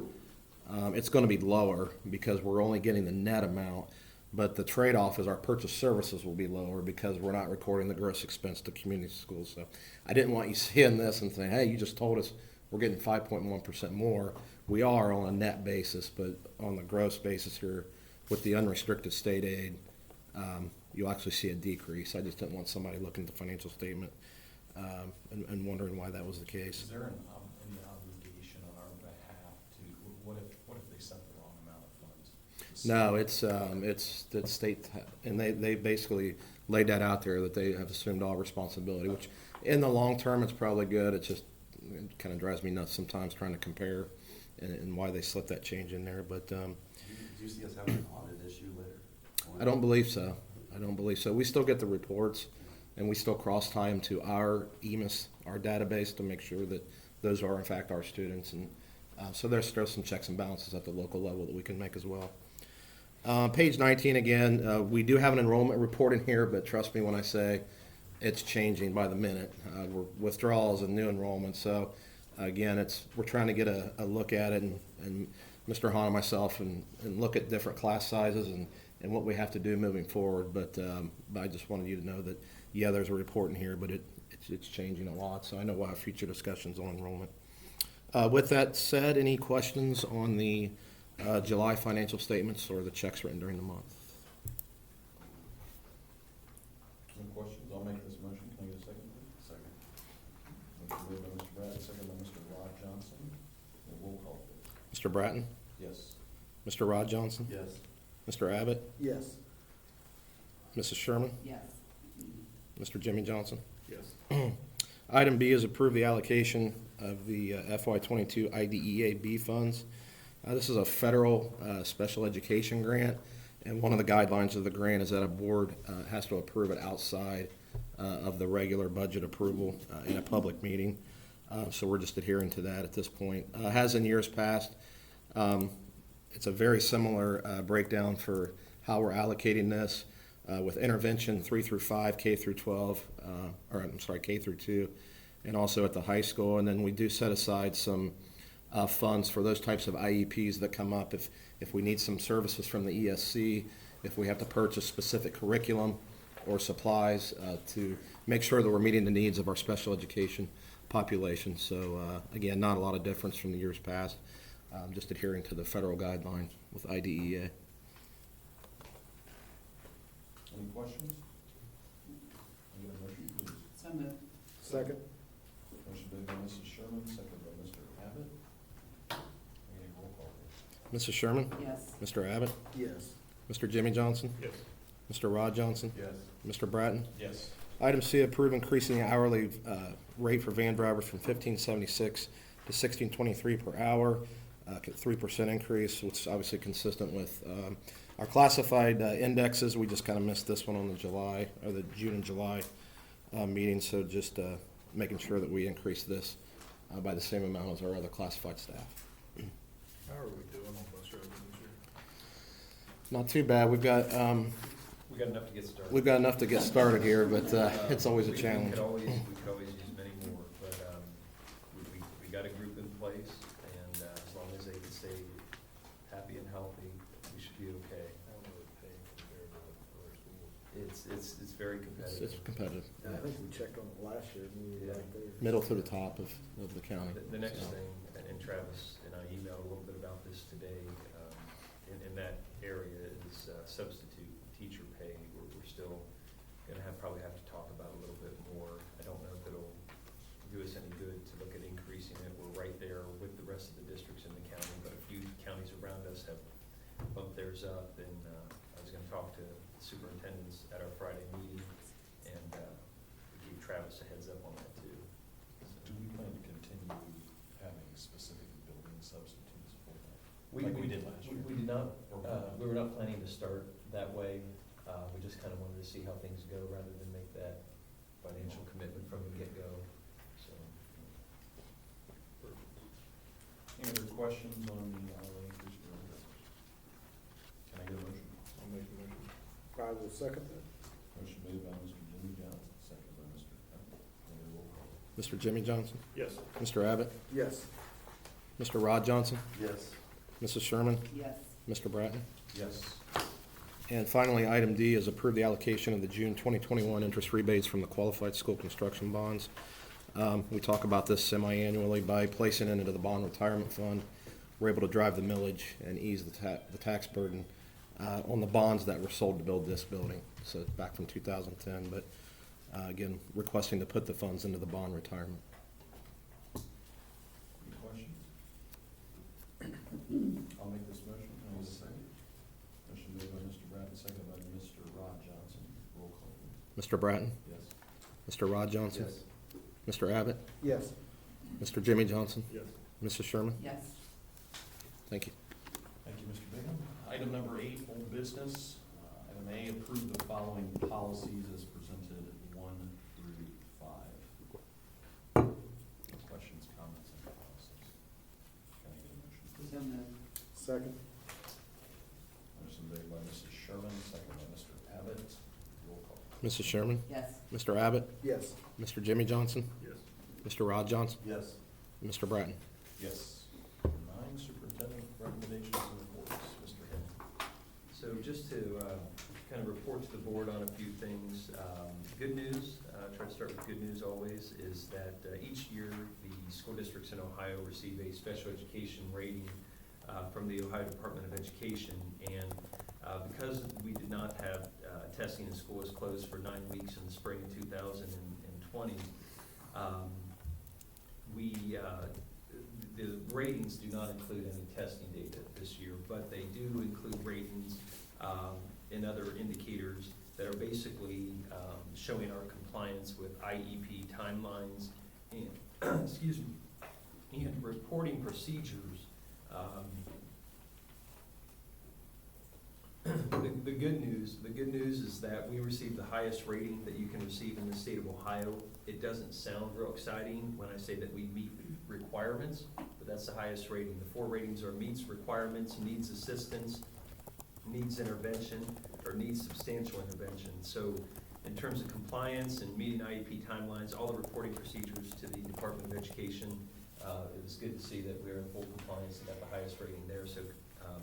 it's going to be lower because we're only getting the net amount, but the trade-off is our purchase services will be lower because we're not recording the gross expense to community schools. So I didn't want you seeing this and saying, hey, you just told us we're getting 5.1% more. We are on a net basis, but on the gross basis here with the unrestricted state aid, you'll actually see a decrease. I just didn't want somebody looking at the financial statement and wondering why that was the case. Is there any obligation on our behalf to, what if they sent the wrong amount of funds? No, it's the state, and they basically laid that out there that they have assumed all responsibility, which in the long term it's probably good. It kind of drives me nuts sometimes trying to compare and why they slipped that change in there. But Do you see us having an audit issue later? I don't believe so. We still get the reports, and we still cross-tie them to our EMIS, our database, to make sure that those are in fact our students. And so there's still some checks and balances at the local level that we can make as well. Page 19 again, we do have an enrollment report in here, but trust me when I say it's changing by the minute. We're withdrawals and new enrollments. So again, we're trying to get a look at it, and Mr. Hahn and myself, and look at different class sizes and what we have to do moving forward. But I just wanted you to know that, yeah, there's a report in here, but it's changing a lot. So I know we'll have future discussions on enrollment. With that said, any questions on the July financial statements or the checks written during the month? No questions? I'll make this motion. Can I get a second, please? Second. Motion made by Mr. Bratton, second by Mr. Rod Johnson. Roll call, please. Mr. Bratton? Yes. Mr. Rod Johnson? Yes. Mr. Abbott? Yes. Mrs. Sherman? Yes. Mr. Jimmy Johnson? Yes. Item B is approve the allocation of the FY22 IDEA-B funds. This is a federal special education grant, and one of the guidelines of the grant is that a board has to approve it outside of the regular budget approval in a public meeting. So we're just adhering to that at this point. Has in years past. It's a very similar breakdown for how we're allocating this with intervention 3 through 5, K through 12, K through 2, and also at the high school. And then we do set aside some funds for those types of IEPs that come up if we need some services from the ESC, if we have to purchase specific curriculum or supplies to make sure that we're meeting the needs of our special education population. So again, not a lot of difference from the years past, just adhering to the federal guidelines with IDEA. Any questions? Can I get a motion, please? So moved. Second. Motion made by Mrs. Sherman, second by Mr. Abbott. Any roll call, please? Mrs. Sherman? Yes. Mr. Abbott? Yes. Mr. Jimmy Johnson? Yes. Mr. Rod Johnson? Yes. Mr. Bratton? Yes. Item C, approve increasing the hourly rate for van drivers from $15.76 to $16.23 per hour, 3% increase, which is obviously consistent with our classified indexes. We just kind of missed this one on the June and July meeting, so just making sure that we increase this by the same amount as our other classified staff. How are we doing on bus drivers this year? Not too bad. We've got We We got enough to get started. We've got enough to get started here, but it's always a challenge. We could always use many more, but we got a group in place, and as long as they can stay happy and healthy, we should be okay. It's very competitive. It's competitive. I think we checked on it last year, and we were right there. Middle to the top of the county. The next So, thing, and Travis and I emailed a little bit about this today, in that area is substitute teacher pay. We're still gonna probably have to talk about a little bit more. I don't know if it'll do us any good to look at increasing it. We're right there with the rest of the districts in the county, but a few counties around us have bumped theirs up, and I was gonna talk to the superintendents at our Friday meeting, and give Travis a heads up on that too. Do we plan to continue having specific building substitutes for that? We did last year? We did not, we were not planning to start that way. We just kind of wanted to see how things go rather than make that financial commitment from the get-go, so. Any other questions on the hourly increase for the Can I get a motion? I'll make a motion. I will second that. Motion made by Mr. Jimmy Johnson, second by Mr. Abbott. Can I get a roll call? Mr. Jimmy Johnson, Yes. Mr. Abbott, Yes. Mr. Rod Johnson, Yes. Mrs. Sherman, Yes. Mr. Bratton. Yes. And finally, item D is approve the allocation of the June 2021 interest rebates from the qualified school construction bonds. We talk about this semi-annually. By placing it into the bond retirement fund, we're able to drive the millage and ease the tax burden on the bonds that were sold to build this building. So it's back from 2010, but again, requesting to put the funds into the bond retirement. Any questions? I'll make this motion. Can I get a second? Motion made by Mr. Bratton, second by Mr. Rod Johnson. Roll call, please. Mr. Bratton, Yes. Mr. Rod Johnson, Yes. Mr. Abbott, Yes. Mr. Jimmy Johnson, Yes. Mrs. Sherman. Yes. Thank you. Thank you, Mr. Bingham. Item number 8, old business. Item A, approve the following policies as presented 1 through 5. Questions, comments on the policies? Can I get a motion? So moved. Second. Motion made by Mrs. Sherman, second by Mr. Abbott. Roll call. Mrs. Sherman, Yes. Mr. Abbott, Yes. Mr. Jimmy Johnson, Yes. Mr. Rod Johnson, Yes. Mr. Bratton. Yes. 9, superintendent recommendations and reports. Mr. Hill. So just to kind of report to the board on a few things. Good news, try to start with good news always, is that each year the school districts in Ohio receive a special education rating from the Ohio Department of Education. And because we did not have testing and school was closed for 9 weeks in the spring of 2020, the ratings do not include any testing data this year, but they do include ratings and other indicators that are basically showing our compliance with IEP timelines and, excuse me, and reporting procedures. The good news is that we received the highest rating that you can receive in the state of Ohio. It doesn't sound real exciting when I say that we meet requirements, but that's the highest rating. The 4 ratings are meets requirements, needs assistance, needs intervention, or needs substantial intervention. So in terms of compliance and meeting IEP timelines, all the reporting procedures to the Department of Education, it was good to see that we're in full compliance and got the highest rating there. So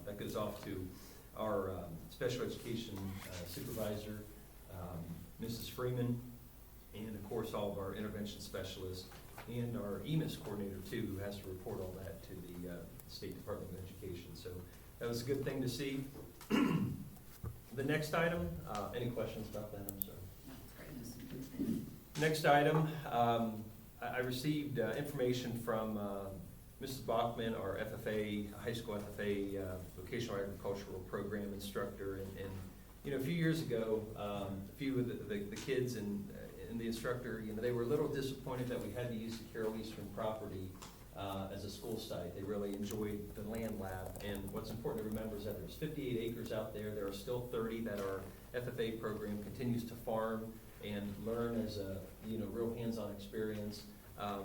that goes off to our special education supervisor, Mrs. Freeman, and of course all of our intervention specialists, and our EMIS coordinator too, who has to report all that to the State Department of Education. So that was a good thing to see. The next item, any questions about that? I'm sorry. Next item, I received information from Mrs. Bachman, our FFA, high school FFA, vocational agricultural program instructor, and you know, a few years ago, a few of the kids and the instructor, you know, they were a little disappointed that we had to use the Carroll Eastern property as a school site. They really enjoyed the land lab, and what's important to remember is that there's 58 acres out there. There are still 30 that our FFA program continues to farm and learn as a, you know, real hands-on experience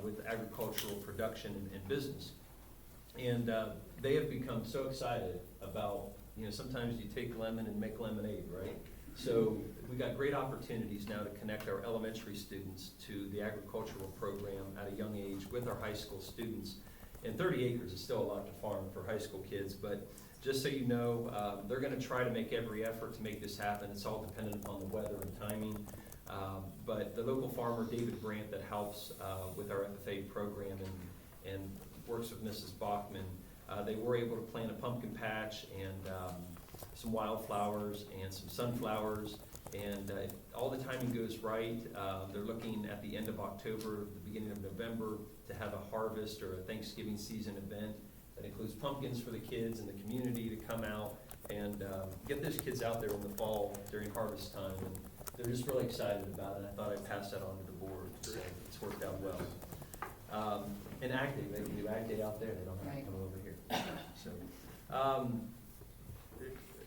with agricultural production and business. And they have become so excited about, you know, sometimes you take lemon and make lemonade, right? So we got great opportunities now to connect our elementary students to the agricultural program at a young age with our high school students. And 30 acres is still a lot to farm for high school kids, but just so you know, they're gonna try to make every effort to make this happen. It's all dependent upon the weather and timing. But the local farmer, David Brandt, that helps with our FFA program and works with Mrs. Bachman, they were able to plant a pumpkin patch and some wildflowers and some sunflowers. And all the timing goes right. They're looking at the end of October, the beginning of November, to have a harvest or a Thanksgiving season event that includes pumpkins for the kids and the community to come out and get those kids out there in the fall during harvest time. And they're just really excited about it. I thought I'd pass that on to the board. So it's worked out well. And Ag Day, they can do Ag Day out there. They don't have to come over here. So,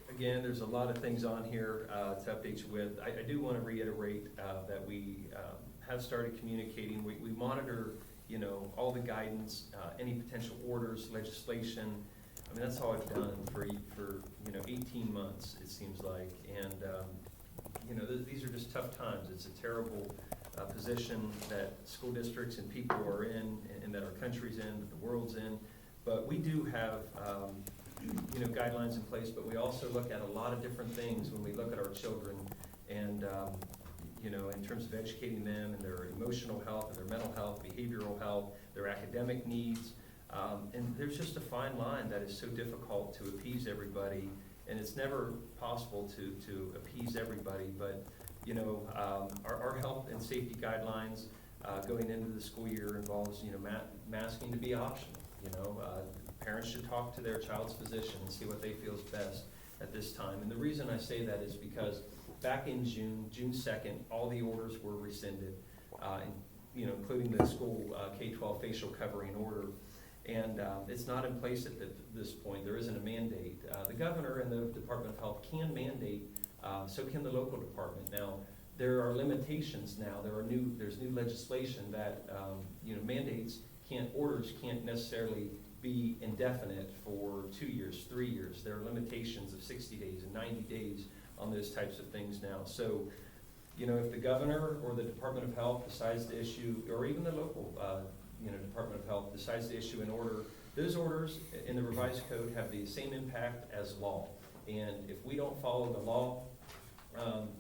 again, there's a lot of things on here to update you with. I do want to reiterate that we have started communicating. We monitor, you know, all the guidance, any potential orders, legislation. I mean, that's all I've done for you know, 18 months, it seems like. And, you know, these are just tough times. It's a terrible position that school districts and people are in, and that our country's in, that the world's in. But we do have, you know, guidelines in place, but we also look at a lot of different things when we look at our children and, you know, in terms of educating them and their emotional health and their mental health, behavioral health, their academic needs. And there's just a fine line that is so difficult to appease everybody, and it's never possible to appease everybody. But, you know, our health and safety guidelines going into the school year involves, you know, masking to be optional. You know, parents should talk to their child's physician and see what they feel is best at this time. And the reason I say that is because back in June 2nd, all the orders were rescinded, you know, including the school K-12 facial covering order. And it's not in place at this point. There isn't a mandate. The governor and the Department of Health can mandate, so can the local department. Now, there are limitations now. There's new legislation that, you know, orders can't necessarily be indefinite for 2 years, 3 years. There are limitations of 60 days and 90 days on those types of things now. So, you know, if the governor or the Department of Health decides to issue, or even the local, you know, Department of Health decides to issue an order, those orders in the revised code have the same impact as law. And if we don't follow the law,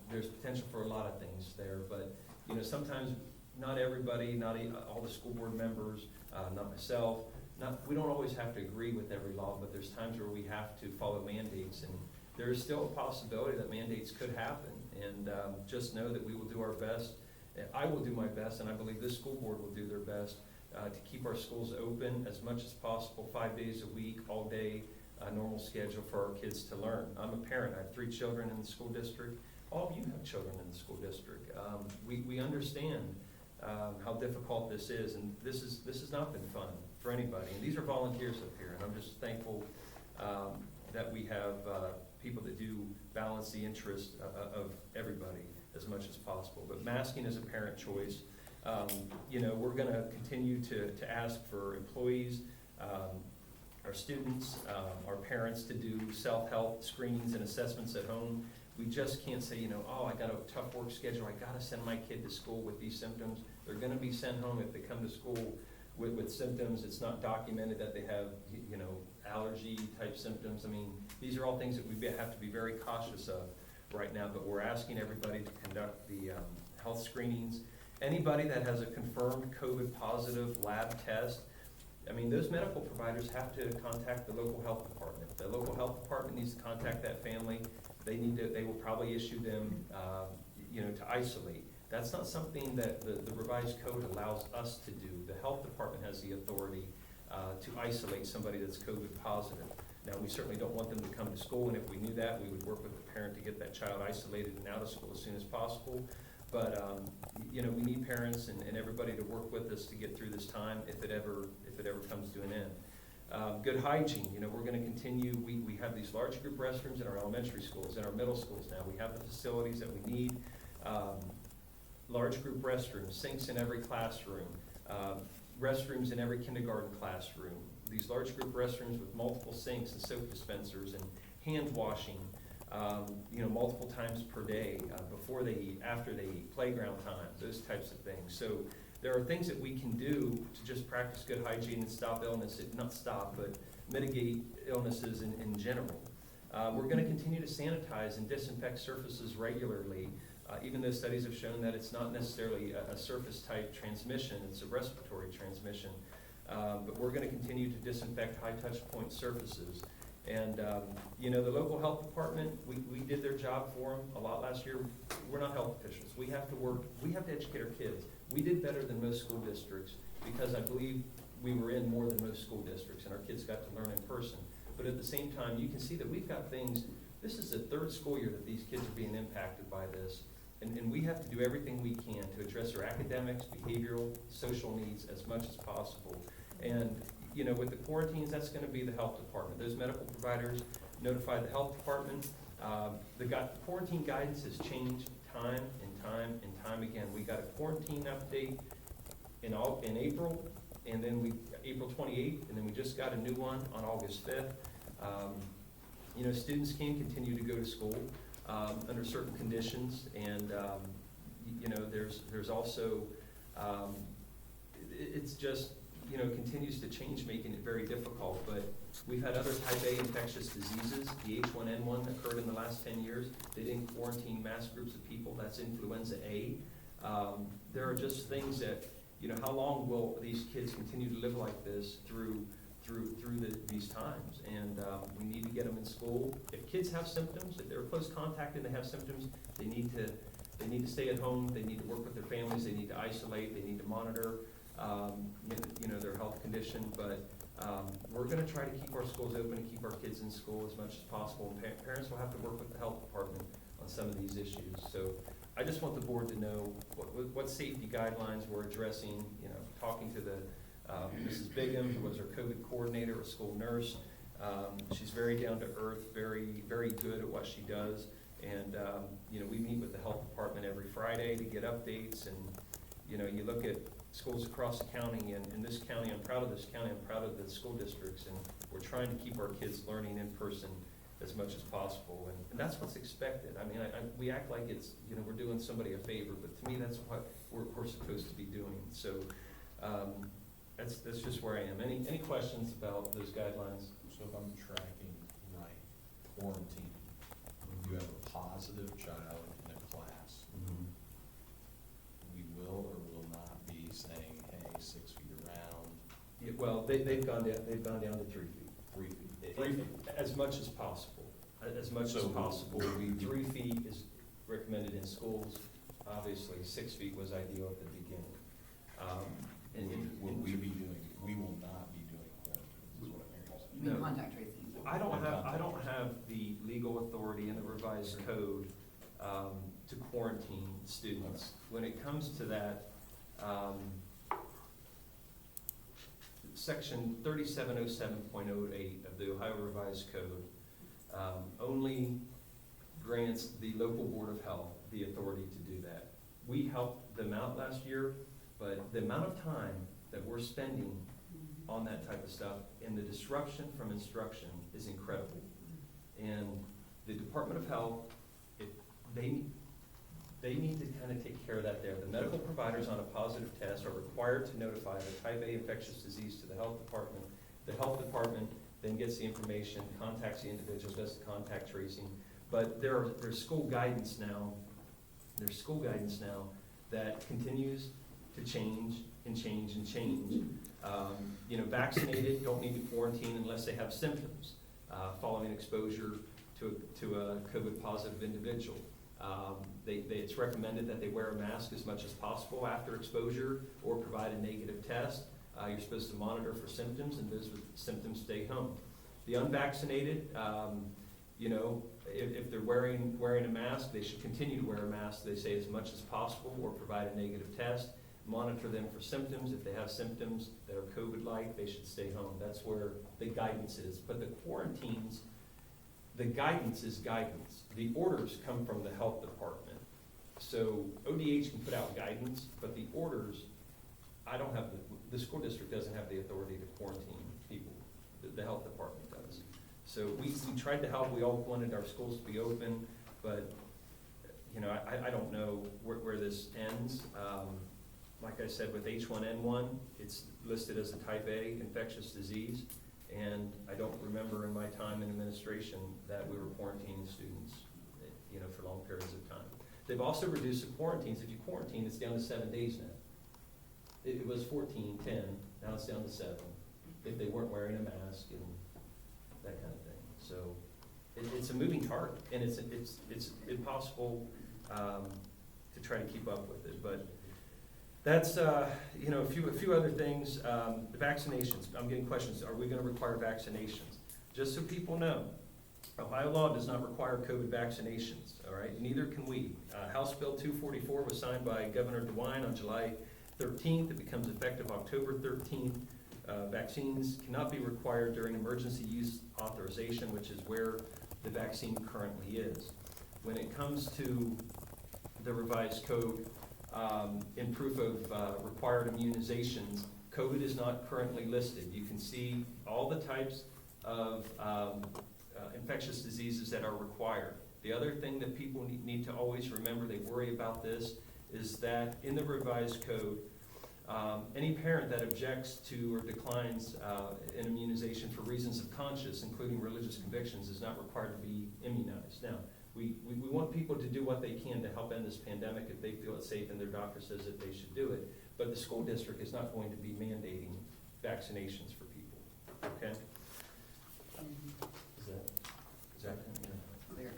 there's potential for a lot of things there. But, you know, sometimes not everybody, not all the school board members, not myself, we don't always have to agree with every law, but there's times where we have to follow mandates. And there is still a possibility that mandates could happen. And just know that we will do our best. I will do my best, and I believe this school board will do their best to keep our schools open as much as possible, 5 days a week, all day, normal schedule for our kids to learn. I'm a parent. I have 3 children in the school district. All of you have children in the school district. We understand how difficult this is, and this has not been fun for anybody. And these are volunteers up here, and I'm just thankful that we have people that do balance the interest of everybody as much as possible. But masking is a parent choice. You know, we're going to continue to ask for employees, our students, our parents to do self-help screenings and assessments at home. We just can't say, you know, oh, I got a tough work schedule, I got to send my kid to school with these symptoms. They're going to be sent home if they come to school with symptoms. It's not documented that they have, you know, allergy type symptoms. I mean, these are all things that we have to be very cautious of right now, but we're asking everybody to conduct the health screenings. Anybody that has a confirmed COVID positive lab test, I mean, those medical providers have to contact the local health department. The local health department needs to contact that family. They will probably issue them, you know, to isolate. That's not something that the revised code allows us to do. The health department has the authority to isolate somebody that's COVID positive. Now, we certainly don't want them to come to school, and if we knew that, we would work with the parent to get that child isolated and out of school as soon as possible. But, you know, we need parents and everybody to work with us to get through this time if it ever comes to an end. Good hygiene, you know, we're going to continue. We have these large group restrooms in our elementary schools, in our middle schools now. We have the facilities that we need. Large group restrooms, sinks in every classroom, restrooms in every kindergarten classroom. These large group restrooms with multiple sinks and soap dispensers and hand washing. multiple times per day, before they eat, after they eat, playground time, those types of things. So there are things that we can do to just practice good hygiene and stop illness, not stop, but mitigate illnesses in general. We're gonna continue to sanitize and disinfect surfaces regularly, even though studies have shown that it's not necessarily a surface-type transmission, it's a respiratory transmission. But we're gonna continue to disinfect high-touch point surfaces. And, the local health department, we did their job for them a lot last year. We're not health officials. We have to work, we have to educate our kids. We did better than most school districts because I believe we were in more than most school districts and our kids got to learn in person. But at the same time, you can see that we've got things, this is the third school year that these kids are being impacted by this. And we have to do everything we can to address their academics, behavioral, social needs as much as possible. And, with the quarantines, that's gonna be the health department. Those medical providers notify the health department. The quarantine guidance has changed time and time again. We got a quarantine update in April, and then April 28th, and then we just got a new one on August 5th. Students can continue to go to school under certain conditions, and there's also it's just continues to change, making it very difficult. But we've had other type A infectious diseases. The H1N1 occurred in the last 10 years. They didn't quarantine mass groups of people. That's influenza A. There are just things that, how long will these kids continue to live like this through these times? And we need to get them in school. If kids have symptoms, if they're close contact and they have symptoms, they need to stay at home. They need to work with their families. They need to isolate. They need to monitor their health condition. But we're going to try to keep our schools open and keep our kids in school as much as possible. And parents will have to work with the health department on some of these issues. So I just want the board to know what safety guidelines we're addressing. Talking to the Mrs. Bigham, who was our COVID coordinator, a school nurse. She's very down to earth, very, very good at what she does. And, we meet with the health department every Friday to get updates. And, you look at schools across the county, and in this county, I'm proud of this county, I'm proud of the school districts, and we're trying to keep our kids learning in person as much as possible. And that's what's expected. I mean, we act like it's, we're doing somebody a favor, but to me, that's what we're supposed to be doing. So, that's just where I am. Any questions about those guidelines? So if I'm tracking right, quarantine, when you have a positive child in a class, we will or will not be saying, hey, 6 feet around? Yeah, well, they've gone down to 3 feet. 3 feet. 3 feet, as much as possible. As much as possible. 3 feet is recommended in schools. Obviously, 6 feet was ideal at the beginning. We will not be doing quarantines, is what I'm hearing. You mean No. contact tracing? I don't have the legal authority in the revised code to quarantine students. When it comes to that, section 3707.08 of the Ohio Revised Code only grants the local board of health the authority to do that. We helped them out last year, but the amount of time that we're spending on that type of stuff and the disruption from instruction is incredible. And the Department of Health, they need to kind of take care of that there. The medical providers on a positive test are required to notify the type A infectious disease to the health department. The health department then gets the information, contacts the individual, does the contact tracing. But there's school guidance now. There's school guidance now that continues to change and change and change. Vaccinated don't need to quarantine unless they have symptoms following exposure to a COVID positive individual. It's recommended that they wear a mask as much as possible after exposure or provide a negative test. You're supposed to monitor for symptoms, and those with symptoms stay home. The unvaccinated, if they're wearing a mask, they should continue to wear a mask, they say, as much as possible, or provide a negative test. Monitor them for symptoms. If they have symptoms that are COVID-like, they should stay home. That's where the guidance is. But the quarantines, the guidance is guidance. The orders come from the health department. So ODH can put out guidance, but the orders, the school district doesn't have the authority to quarantine people. The health department does. So we tried to help, we all wanted our schools to be open, but, you know, I don't know where this ends. Like I said, with H1N1, it's listed as a type A infectious disease, and I don't remember in my time in administration that we were quarantining students, you know, for long periods of time. They've also reduced the quarantines. If you quarantine, it's down to 7 days now. It was 14, 10, now it's down to 7, if they weren't wearing a mask and that kind of thing. So it's a moving target, and it's impossible to try to keep up with it. But that's, you know, a few other things. The vaccinations, I'm getting questions, are we gonna require vaccinations? Just so people know, Ohio law does not require COVID vaccinations, all right? Neither can we. House Bill 244 was signed by Governor DeWine on July 13th. It becomes effective October 13th. Vaccines cannot be required during emergency use authorization, which is where the vaccine currently is. When it comes to the revised code, in proof of required immunizations, COVID is not currently listed. You can see all the types of infectious diseases that are required. The other thing that people need to always remember, they worry about this, is that in the revised code, any parent that objects to or declines an immunization for reasons of conscience, including religious convictions, is not required to be immunized. Now, we want people to do what they can to help end this pandemic if they feel it's safe and their doctor says that they should do it. But the school district is not going to be mandating vaccinations for people, okay? Is that Clear.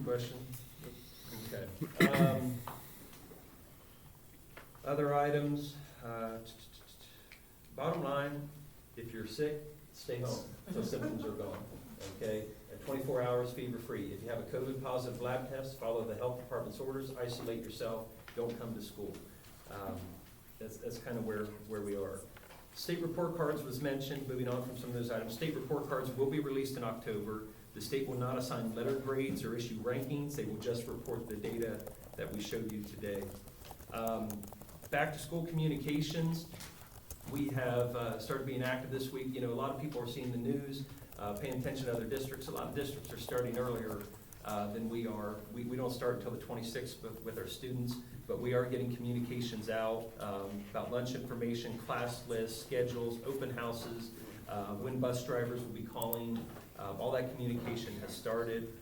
question? Okay. Other items, bottom line, if you're sick, stay home until symptoms are gone, okay? At 24 hours, fever-free. If you have a COVID positive lab test, follow the health department's orders, isolate yourself, don't come to school. That's kind of where we are. State report cards was mentioned, moving on from some of those items. State report cards will be released in October. The state will not assign letter grades or issue rankings. They will just report the data that we showed you today. Back to school communications, we have started being active this week. You know, a lot of people are seeing the news, paying attention to other districts. A lot of districts are starting earlier than we are. We don't start until the 26th with our students, but we are getting communications out about lunch information, class lists, schedules, open houses, when bus drivers will be calling. All that communication has started.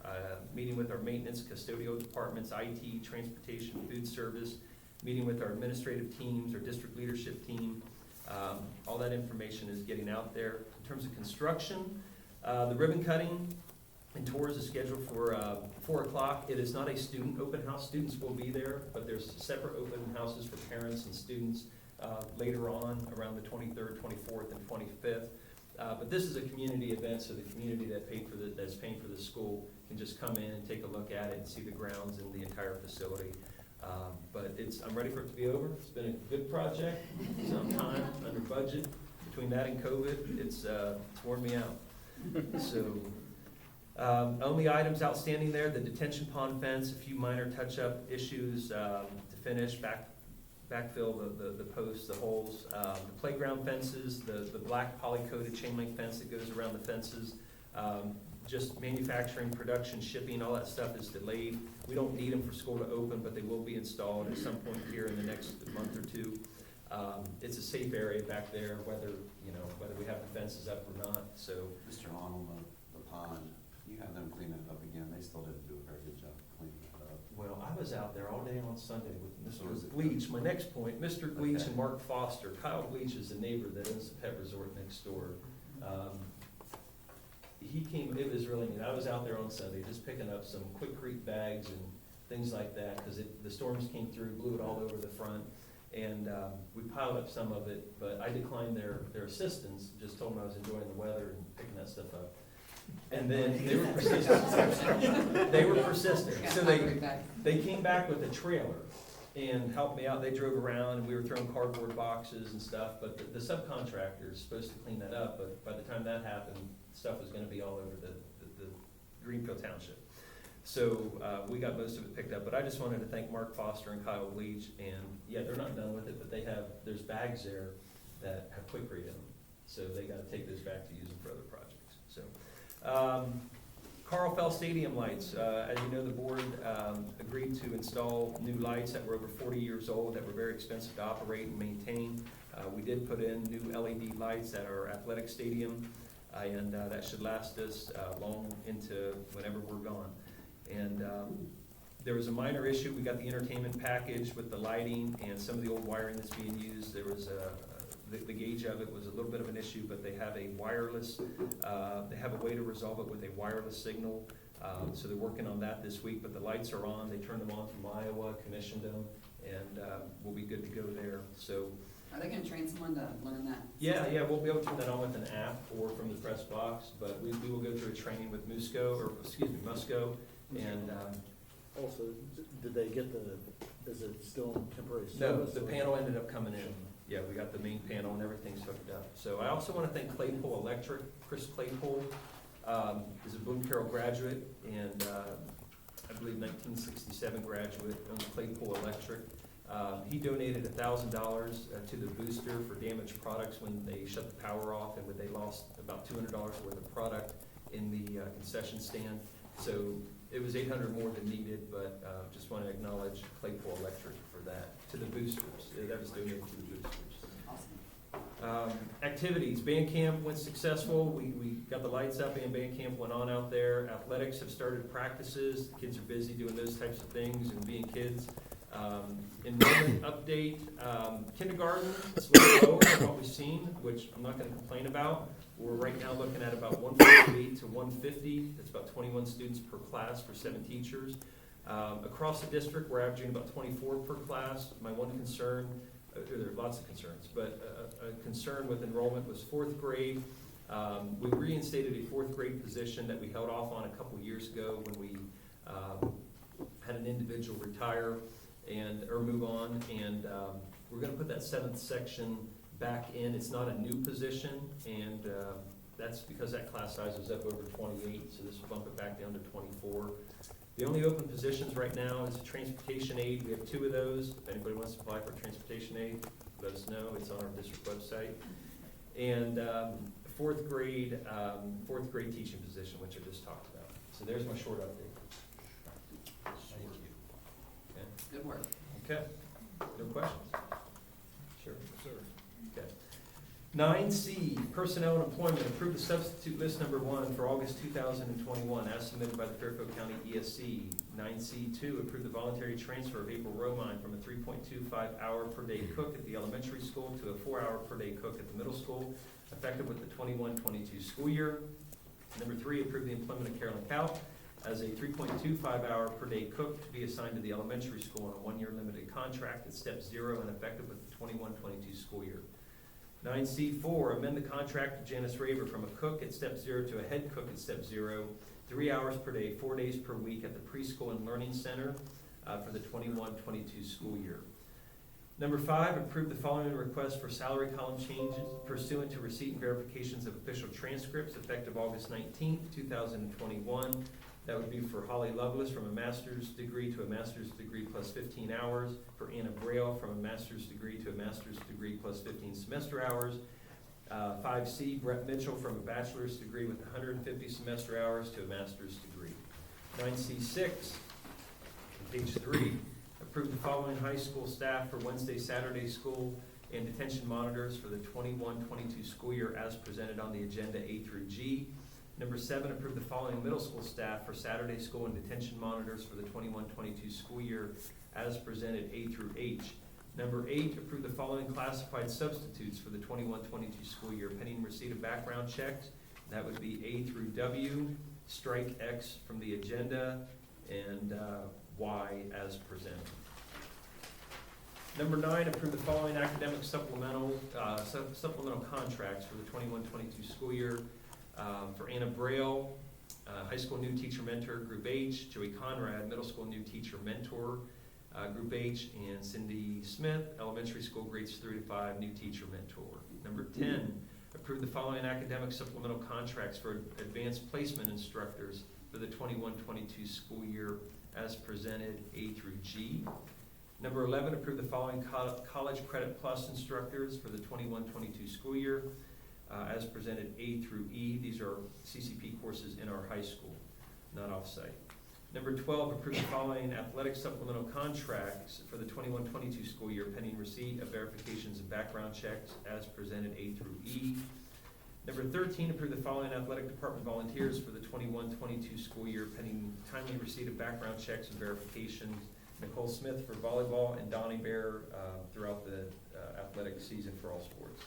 Meeting with our maintenance, custodial departments, IT, transportation, food service, meeting with our administrative teams, our district leadership team. All that information is getting out there. In terms of construction, the ribbon cutting and tours is scheduled for 4 o'clock. It is not a student open house. Students will be there, but there's separate open houses for parents and students later on around the 23rd, 24th, and 25th. But this is a community event, so the community that's paying for the school can just come in and take a look at it and see the grounds and the entire facility. But I'm ready for it to be over. It's been a good project, some time, under budget. Between that and COVID, it's worn me out. So, only items outstanding there, the detention pond fence, a few minor touch-up issues to finish, backfill the posts, the holes, the playground fences, the black poly-coated chain link fence that goes around the fences. Just manufacturing, production, shipping, all that stuff is delayed. We don't need them for school to open, but they will be installed at some point here in the next month or two. It's a safe area back there, whether we have the fences up or not, so. Mr. Arnold, the pond, you have them clean it up again. They still didn't do a very good job cleaning it up. Well, I was out there all day on Sunday with So Mr. is it- Gleach. My next point, Mr. Gleach Okay. and Mark Foster. Kyle Gleach is the neighbor that owns the pet resort next door. He came, it was really neat. I was out there on Sunday just picking up some Quick Creek bags and things like that, because the storms came through, blew it all over the front. And we piled up some of it, but I declined their assistance, just told them I was enjoying the weather and picking that stuff up. And then they were persistent. They were persistent. So they came back with a trailer and helped me out. They drove around and we were throwing cardboard boxes and stuff, but the subcontractor is supposed to clean that up, but by the time that happened, stuff was gonna be all over the Greenfield Township. So we got most of it picked up, but I just wanted to thank Mark Foster and Kyle Leach, and yeah, they're not done with it, but there's bags there that have Quick Creek in them, so they gotta take those back to use them for other projects. So Carl Fell Stadium lights. As you know, the board agreed to install new lights that were over 40 years old, that were very expensive to operate and maintain. We did put in new LED lights at our athletic stadium, and that should last us long into whenever we're gone. And there was a minor issue. We got the entertainment package with the lighting and some of the old wiring that's being used. There was the gauge of it was a little bit of an issue, but they have a wireless, they have a way to resolve it with a wireless signal. So they're working on that this week, but the lights are on. They turned them on from Iowa, commissioned them, and we'll be good to go there. So. Are they gonna train someone to learn that? Yeah, we'll be able to turn that on with an app or from the press box, but we will go through a training with Musco, and, Also, did they get is it still in temporary no, service? the or- panel ended up coming in. Yeah, we got the main panel and everything's hooked up. So I also want to thank Claypool Electric. Chris Claypool is a Boone Carroll graduate and I believe 1967 graduate of Claypool Electric. He donated $1,000 to the booster for damaged products when they shut the power off and when they lost about $200 worth of product in the concession stand. So it was 800 more than needed, but just want to acknowledge Claypool Electric for that, to the boosters. That was donated to the boosters. Activities, band camp went successful. We got the lights up and band camp went on out there. Athletics have started practices. The kids are busy doing those types of things and being kids. Enrollment update, kindergarten, it's a little lower than what we've seen, which I'm not gonna complain about. We're right now looking at about 148 to 150. That's about 21 students per class for 7 teachers. Across the district, we're averaging about 24 per class. My one concern, there are lots of concerns, but a concern with enrollment was 4th grade. We reinstated a 4th grade position that we held off on a couple years ago when we had an individual retire or move on, and we're gonna put that 7th section back in. It's not a new position, and that's because that class size was up over 28, so this will bump it back down to 24. The only open positions right now is a transportation aide. We have 2 of those. If anybody wants to apply for a transportation aide, let us know. It's on our district website. And 4th grade teaching position, which I just talked about. So there's my short update. Thank you. Okay. Good work. Okay. No questions? Sure. Sir. Okay. 9C, Personnel and Employment, approve the substitute list number 1 for August 2021 as submitted by the Fairfield County ESC. 9C2, approve the voluntary transfer of April Romine from a 3.25 hour per day cook at the elementary school to a 4 hour per day cook at the middle school, effective with the 21-22 school year. Number 3, approve the employment of Carolyn Cow as a 3.25 hour per day cook to be assigned to the elementary school on a 1-year limited contract at step 0 and effective with the 21-22 school year. 9C4, amend the contract to Janice Raver from a cook at step 0 to a head cook at step 0, 3 hours per day, 4 days per week at the preschool and learning center for the 21-22 school year. Number 5, approve the following request for salary column changes pursuant to receipt and verifications of official transcripts effective August 19th, 2021. That would be for Holly Lovelace from a master's degree to a master's degree plus 15 hours, for Anna Braille from a master's degree to a master's degree plus 15 semester hours. 5C, Brett Mitchell from a bachelor's degree with 150 semester hours to a master's degree. 9C6, page 3, approve the following high school staff for Wednesday, Saturday school and detention monitors for the 21-22 school year as presented on the agenda A through G. Number 7, approve the following middle school staff for Saturday school and detention monitors for the 21-22 school year as presented A through H. Number 8, approve the following classified substitutes for the 21-22 school year pending receipt of background checks. That would be A through W, strike X from the agenda, and Y as presented. Number 9, approve the following academic supplemental contracts for the 21-22 school year. For Anna Braille, high school new teacher mentor, Group H, Joey Conrad, middle school new teacher mentor, Group H, and Cindy Smith, elementary school grades 3 to 5, new teacher mentor. Number 10, approve the following academic supplemental contracts for advanced placement instructors for the 21-22 school year as presented A through G. Number 11, approve the following college credit plus instructors for the 21-22 school year. as presented A through E. These are CCP courses in our high school, not off-site. Number 12, approve the following athletic supplemental contracts for the 21-22 school year pending receipt of verifications and background checks as presented A through E. Number 13, approve the following athletic department volunteers for the 21-22 school year pending timely receipt of background checks and verifications. Nicole Smith for volleyball and Donnie Bear throughout the athletic season for all sports.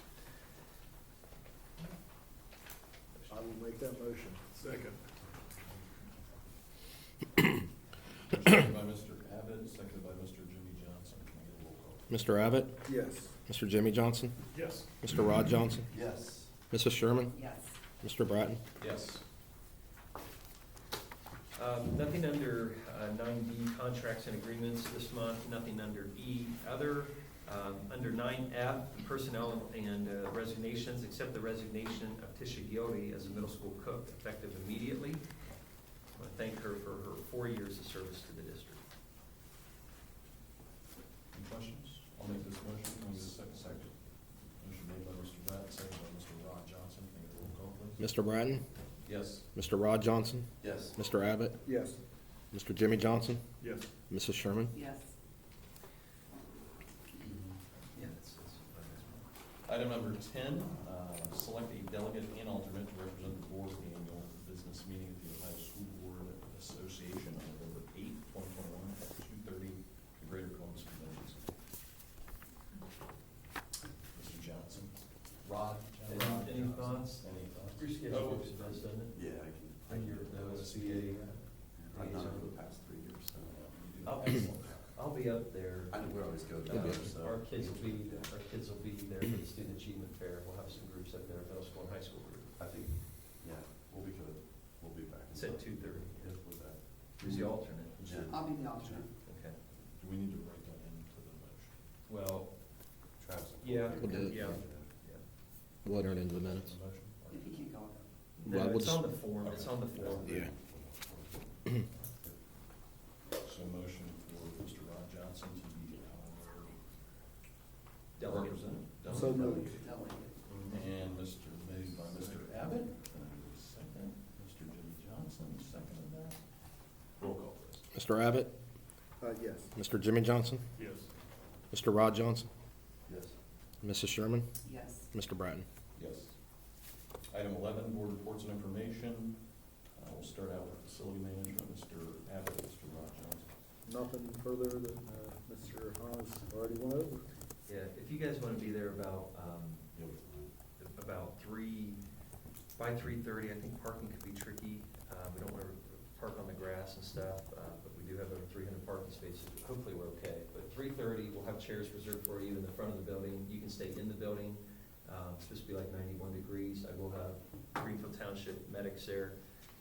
I will make that motion. Second. Motion by Mr. Abbott, seconded by Mr. Jimmy Johnson. Can I get a roll call? Mr. Abbott? Yes. Mr. Jimmy Johnson? Yes. Mr. Rod Johnson? Yes. Mrs. Sherman? Yes. Mr. Bratton? Yes. Nothing under 9B, contracts and agreements this month, nothing under E, other. Under 9F, personnel and resignations, accept the resignation of Tisha Gildy as a middle school cook effective immediately. I want to thank her for her 4 years of service to the district. Any questions? I'll make this motion. Can I get a second? Second. Motion made by Mr. Bratton, seconded by Mr. Rod Johnson. Can I get a roll call, please? Mr. Bratton? Yes. Mr. Rod Johnson? Yes. Mr. Abbott? Yes. Mr. Jimmy Johnson? Yes. Mrs. Sherman? Yes. Yeah, Item number 10, select a delegate and alternate to represent the board at the annual business meeting of the Ohio School Board Association on November 8, 2021 at 2:30, the Greater Columbus Convention Center. Mr. Johnson? Rod? Any thoughts? Any thoughts? Your schedule works best, doesn't it? Yeah, I can. And you're the OSBA. I've done it for the past 3 years, so. I'll be up there. I know we always go down there, so. Our kids will be there for the Student Achievement Fair. We'll have some groups up there, middle school and high school group. I think, yeah, we'll be good. We'll be back. It's at 2:30. Yeah, with that. Who's the alternate? Jen. I'll be the alternate. Okay. Do we need to write that into the motion? Well, Travis. yeah, We'll do it. yeah. We'll enter it into the minutes. The motion? If you can't go. Well, No, we'll it's on just- the form, it's on the form. Yeah. So motion for Mr. Rod Johnson to be our Delegate. representative. So moved. And Mr. Moved by Mr. Abbott. Second. Mr. Jimmy Johnson, seconded that. Roll call, please. Mr. Abbott? Yes. Mr. Jimmy Johnson? Yes. Mr. Rod Johnson? Yes. Mrs. Sherman? Yes. Mr. Bratton? Yes. Item 11, board reports and information. We'll start out with facility management. Mr. Abbott, Mr. Rod Johnson. Nothing further than Mr. Haas already went over. Yeah, if you guys want to be there about, by 3:30, I think parking could be tricky. We don't want to park on the grass and stuff, but we do have over 300 parking spaces. Hopefully we're okay. But 3:30, we'll have chairs reserved for you in the front of the building. You can stay in the building. It's supposed to be like 91 degrees. I will have Greenfield Township medics there.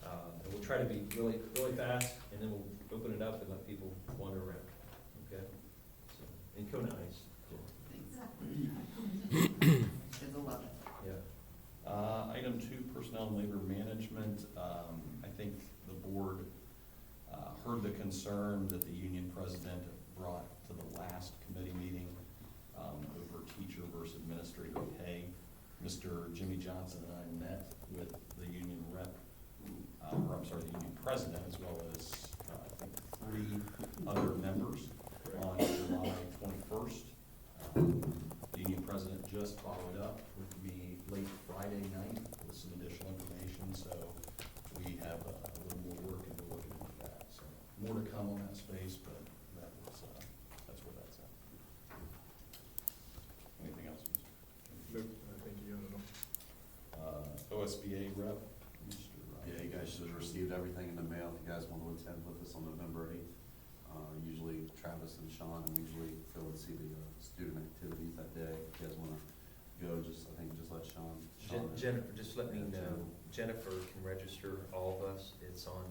And we'll try to be really, really fast, and then we'll open it up and let people wander around, okay? So, and Kona Ice, Kids will love it. yeah. Item 2, personnel and labor management. I think the board heard the concern that the union president brought to the last committee meeting over teacher versus administrator pay. Mr. Jimmy Johnson and I met with the union rep, the union president, as well as, I think, 3 other members on July 21st. The union president just followed up with me late Friday night with some additional information, so we have a little more work and we're looking into that. So more to come on that space, but that's where that's at. Anything else, Mr. Nope, I think you got it all. OSBA rep, Mr. Yeah, you guys should have received everything in the mail. If you guys want to attend with us on November 8th. Usually Travis and Sean, and we usually go and see the student activities that day. If you guys want to go, I think just let Sean. Jennifer, just let me know. Jennifer can register all of us. It's on,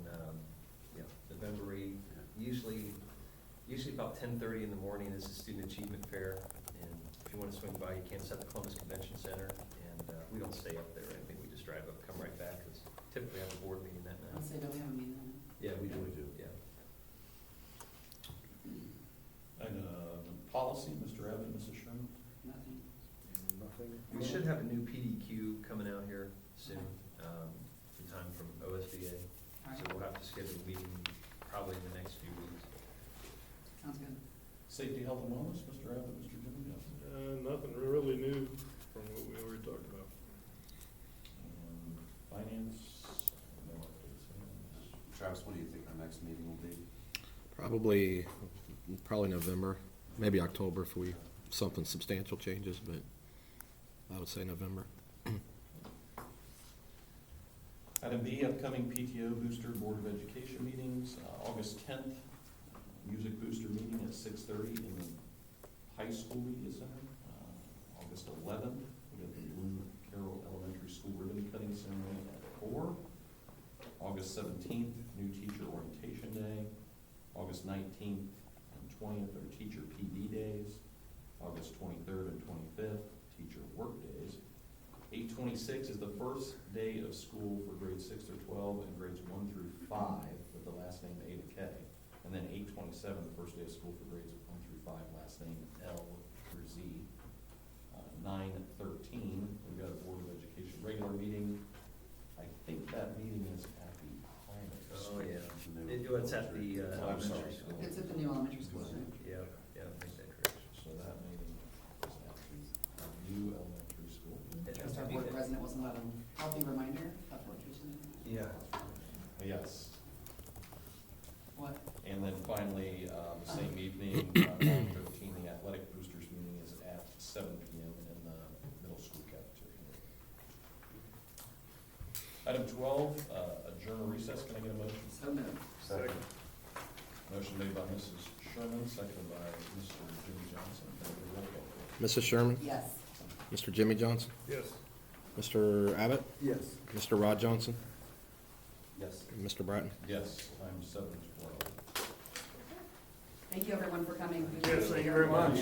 November 8th. Usually about 10:30 in the morning is the Student Achievement Fair. And if you want to swing by, you can. It's at the Columbus Convention Center. And we don't stay up there or anything. We just drive up, come right back, because typically have a board meeting that I'll night. say, don't we have a meeting then? Yeah, we do. Yeah, we do. Yeah. And policy, Mr. Abbott, Mrs. Sherman. Nothing. Nothing thing. We should have a new PDQ coming out here soon, in time from OSBA. So we'll have to schedule a meeting probably in the next few weeks. Sounds good. Safety, health, and wellness, Mr. Abbott, Mr. Jimmy Johnson. Nothing really new from what we already talked about. And finance, no updates. Travis, what do you think our next meeting will be? Probably November, maybe October if something substantial changes, but I would say November. Item B, upcoming PTO Booster Board of Education meetings, August 10th, Music Booster meeting at 6:30 in the High School Media Center. August 11th, we got the Bloom Carroll Elementary School ribbon cutting ceremony at 4. August 17th, New Teacher Orientation Day. August 19th and 20th are Teacher PD Days. August 23rd and 25th, Teacher Work Days. 8/26 is the first day of school for grades 6 through 12 and grades 1 through 5 with the last name A to K. And then 8/27, the first day of school for grades 1 through 5, last name L through Z. 9/13, we've got a Board of Education regular meeting. I think that meeting is at the primary school. Oh, yeah. New- It's at the I'm sorry. elementary school. It's at the new elementary school, isn't it? Yeah, yeah, I think that's correct. So that meeting is at the new elementary school. Just our board president wasn't allowed a healthy reminder of what Tuesday. Yeah. Yes. What? And then finally, the same evening, 9/13, the athletic boosters meeting is at 7 PM in the middle school cafeteria. Item 12, adjourn or recess. Can I get a motion? So moved. Second. Motion made by Mrs. Sherman, seconded by Mr. Jimmy Johnson. Can I get a roll call, please? Mrs. Sherman? Yes. Mr. Jimmy Johnson? Yes. Mr. Abbott? Yes. Mr. Rod Johnson? Yes. And Mr. Bratton? Yes, time 7:12. Thank you, everyone, for coming. Yes, thank you very much.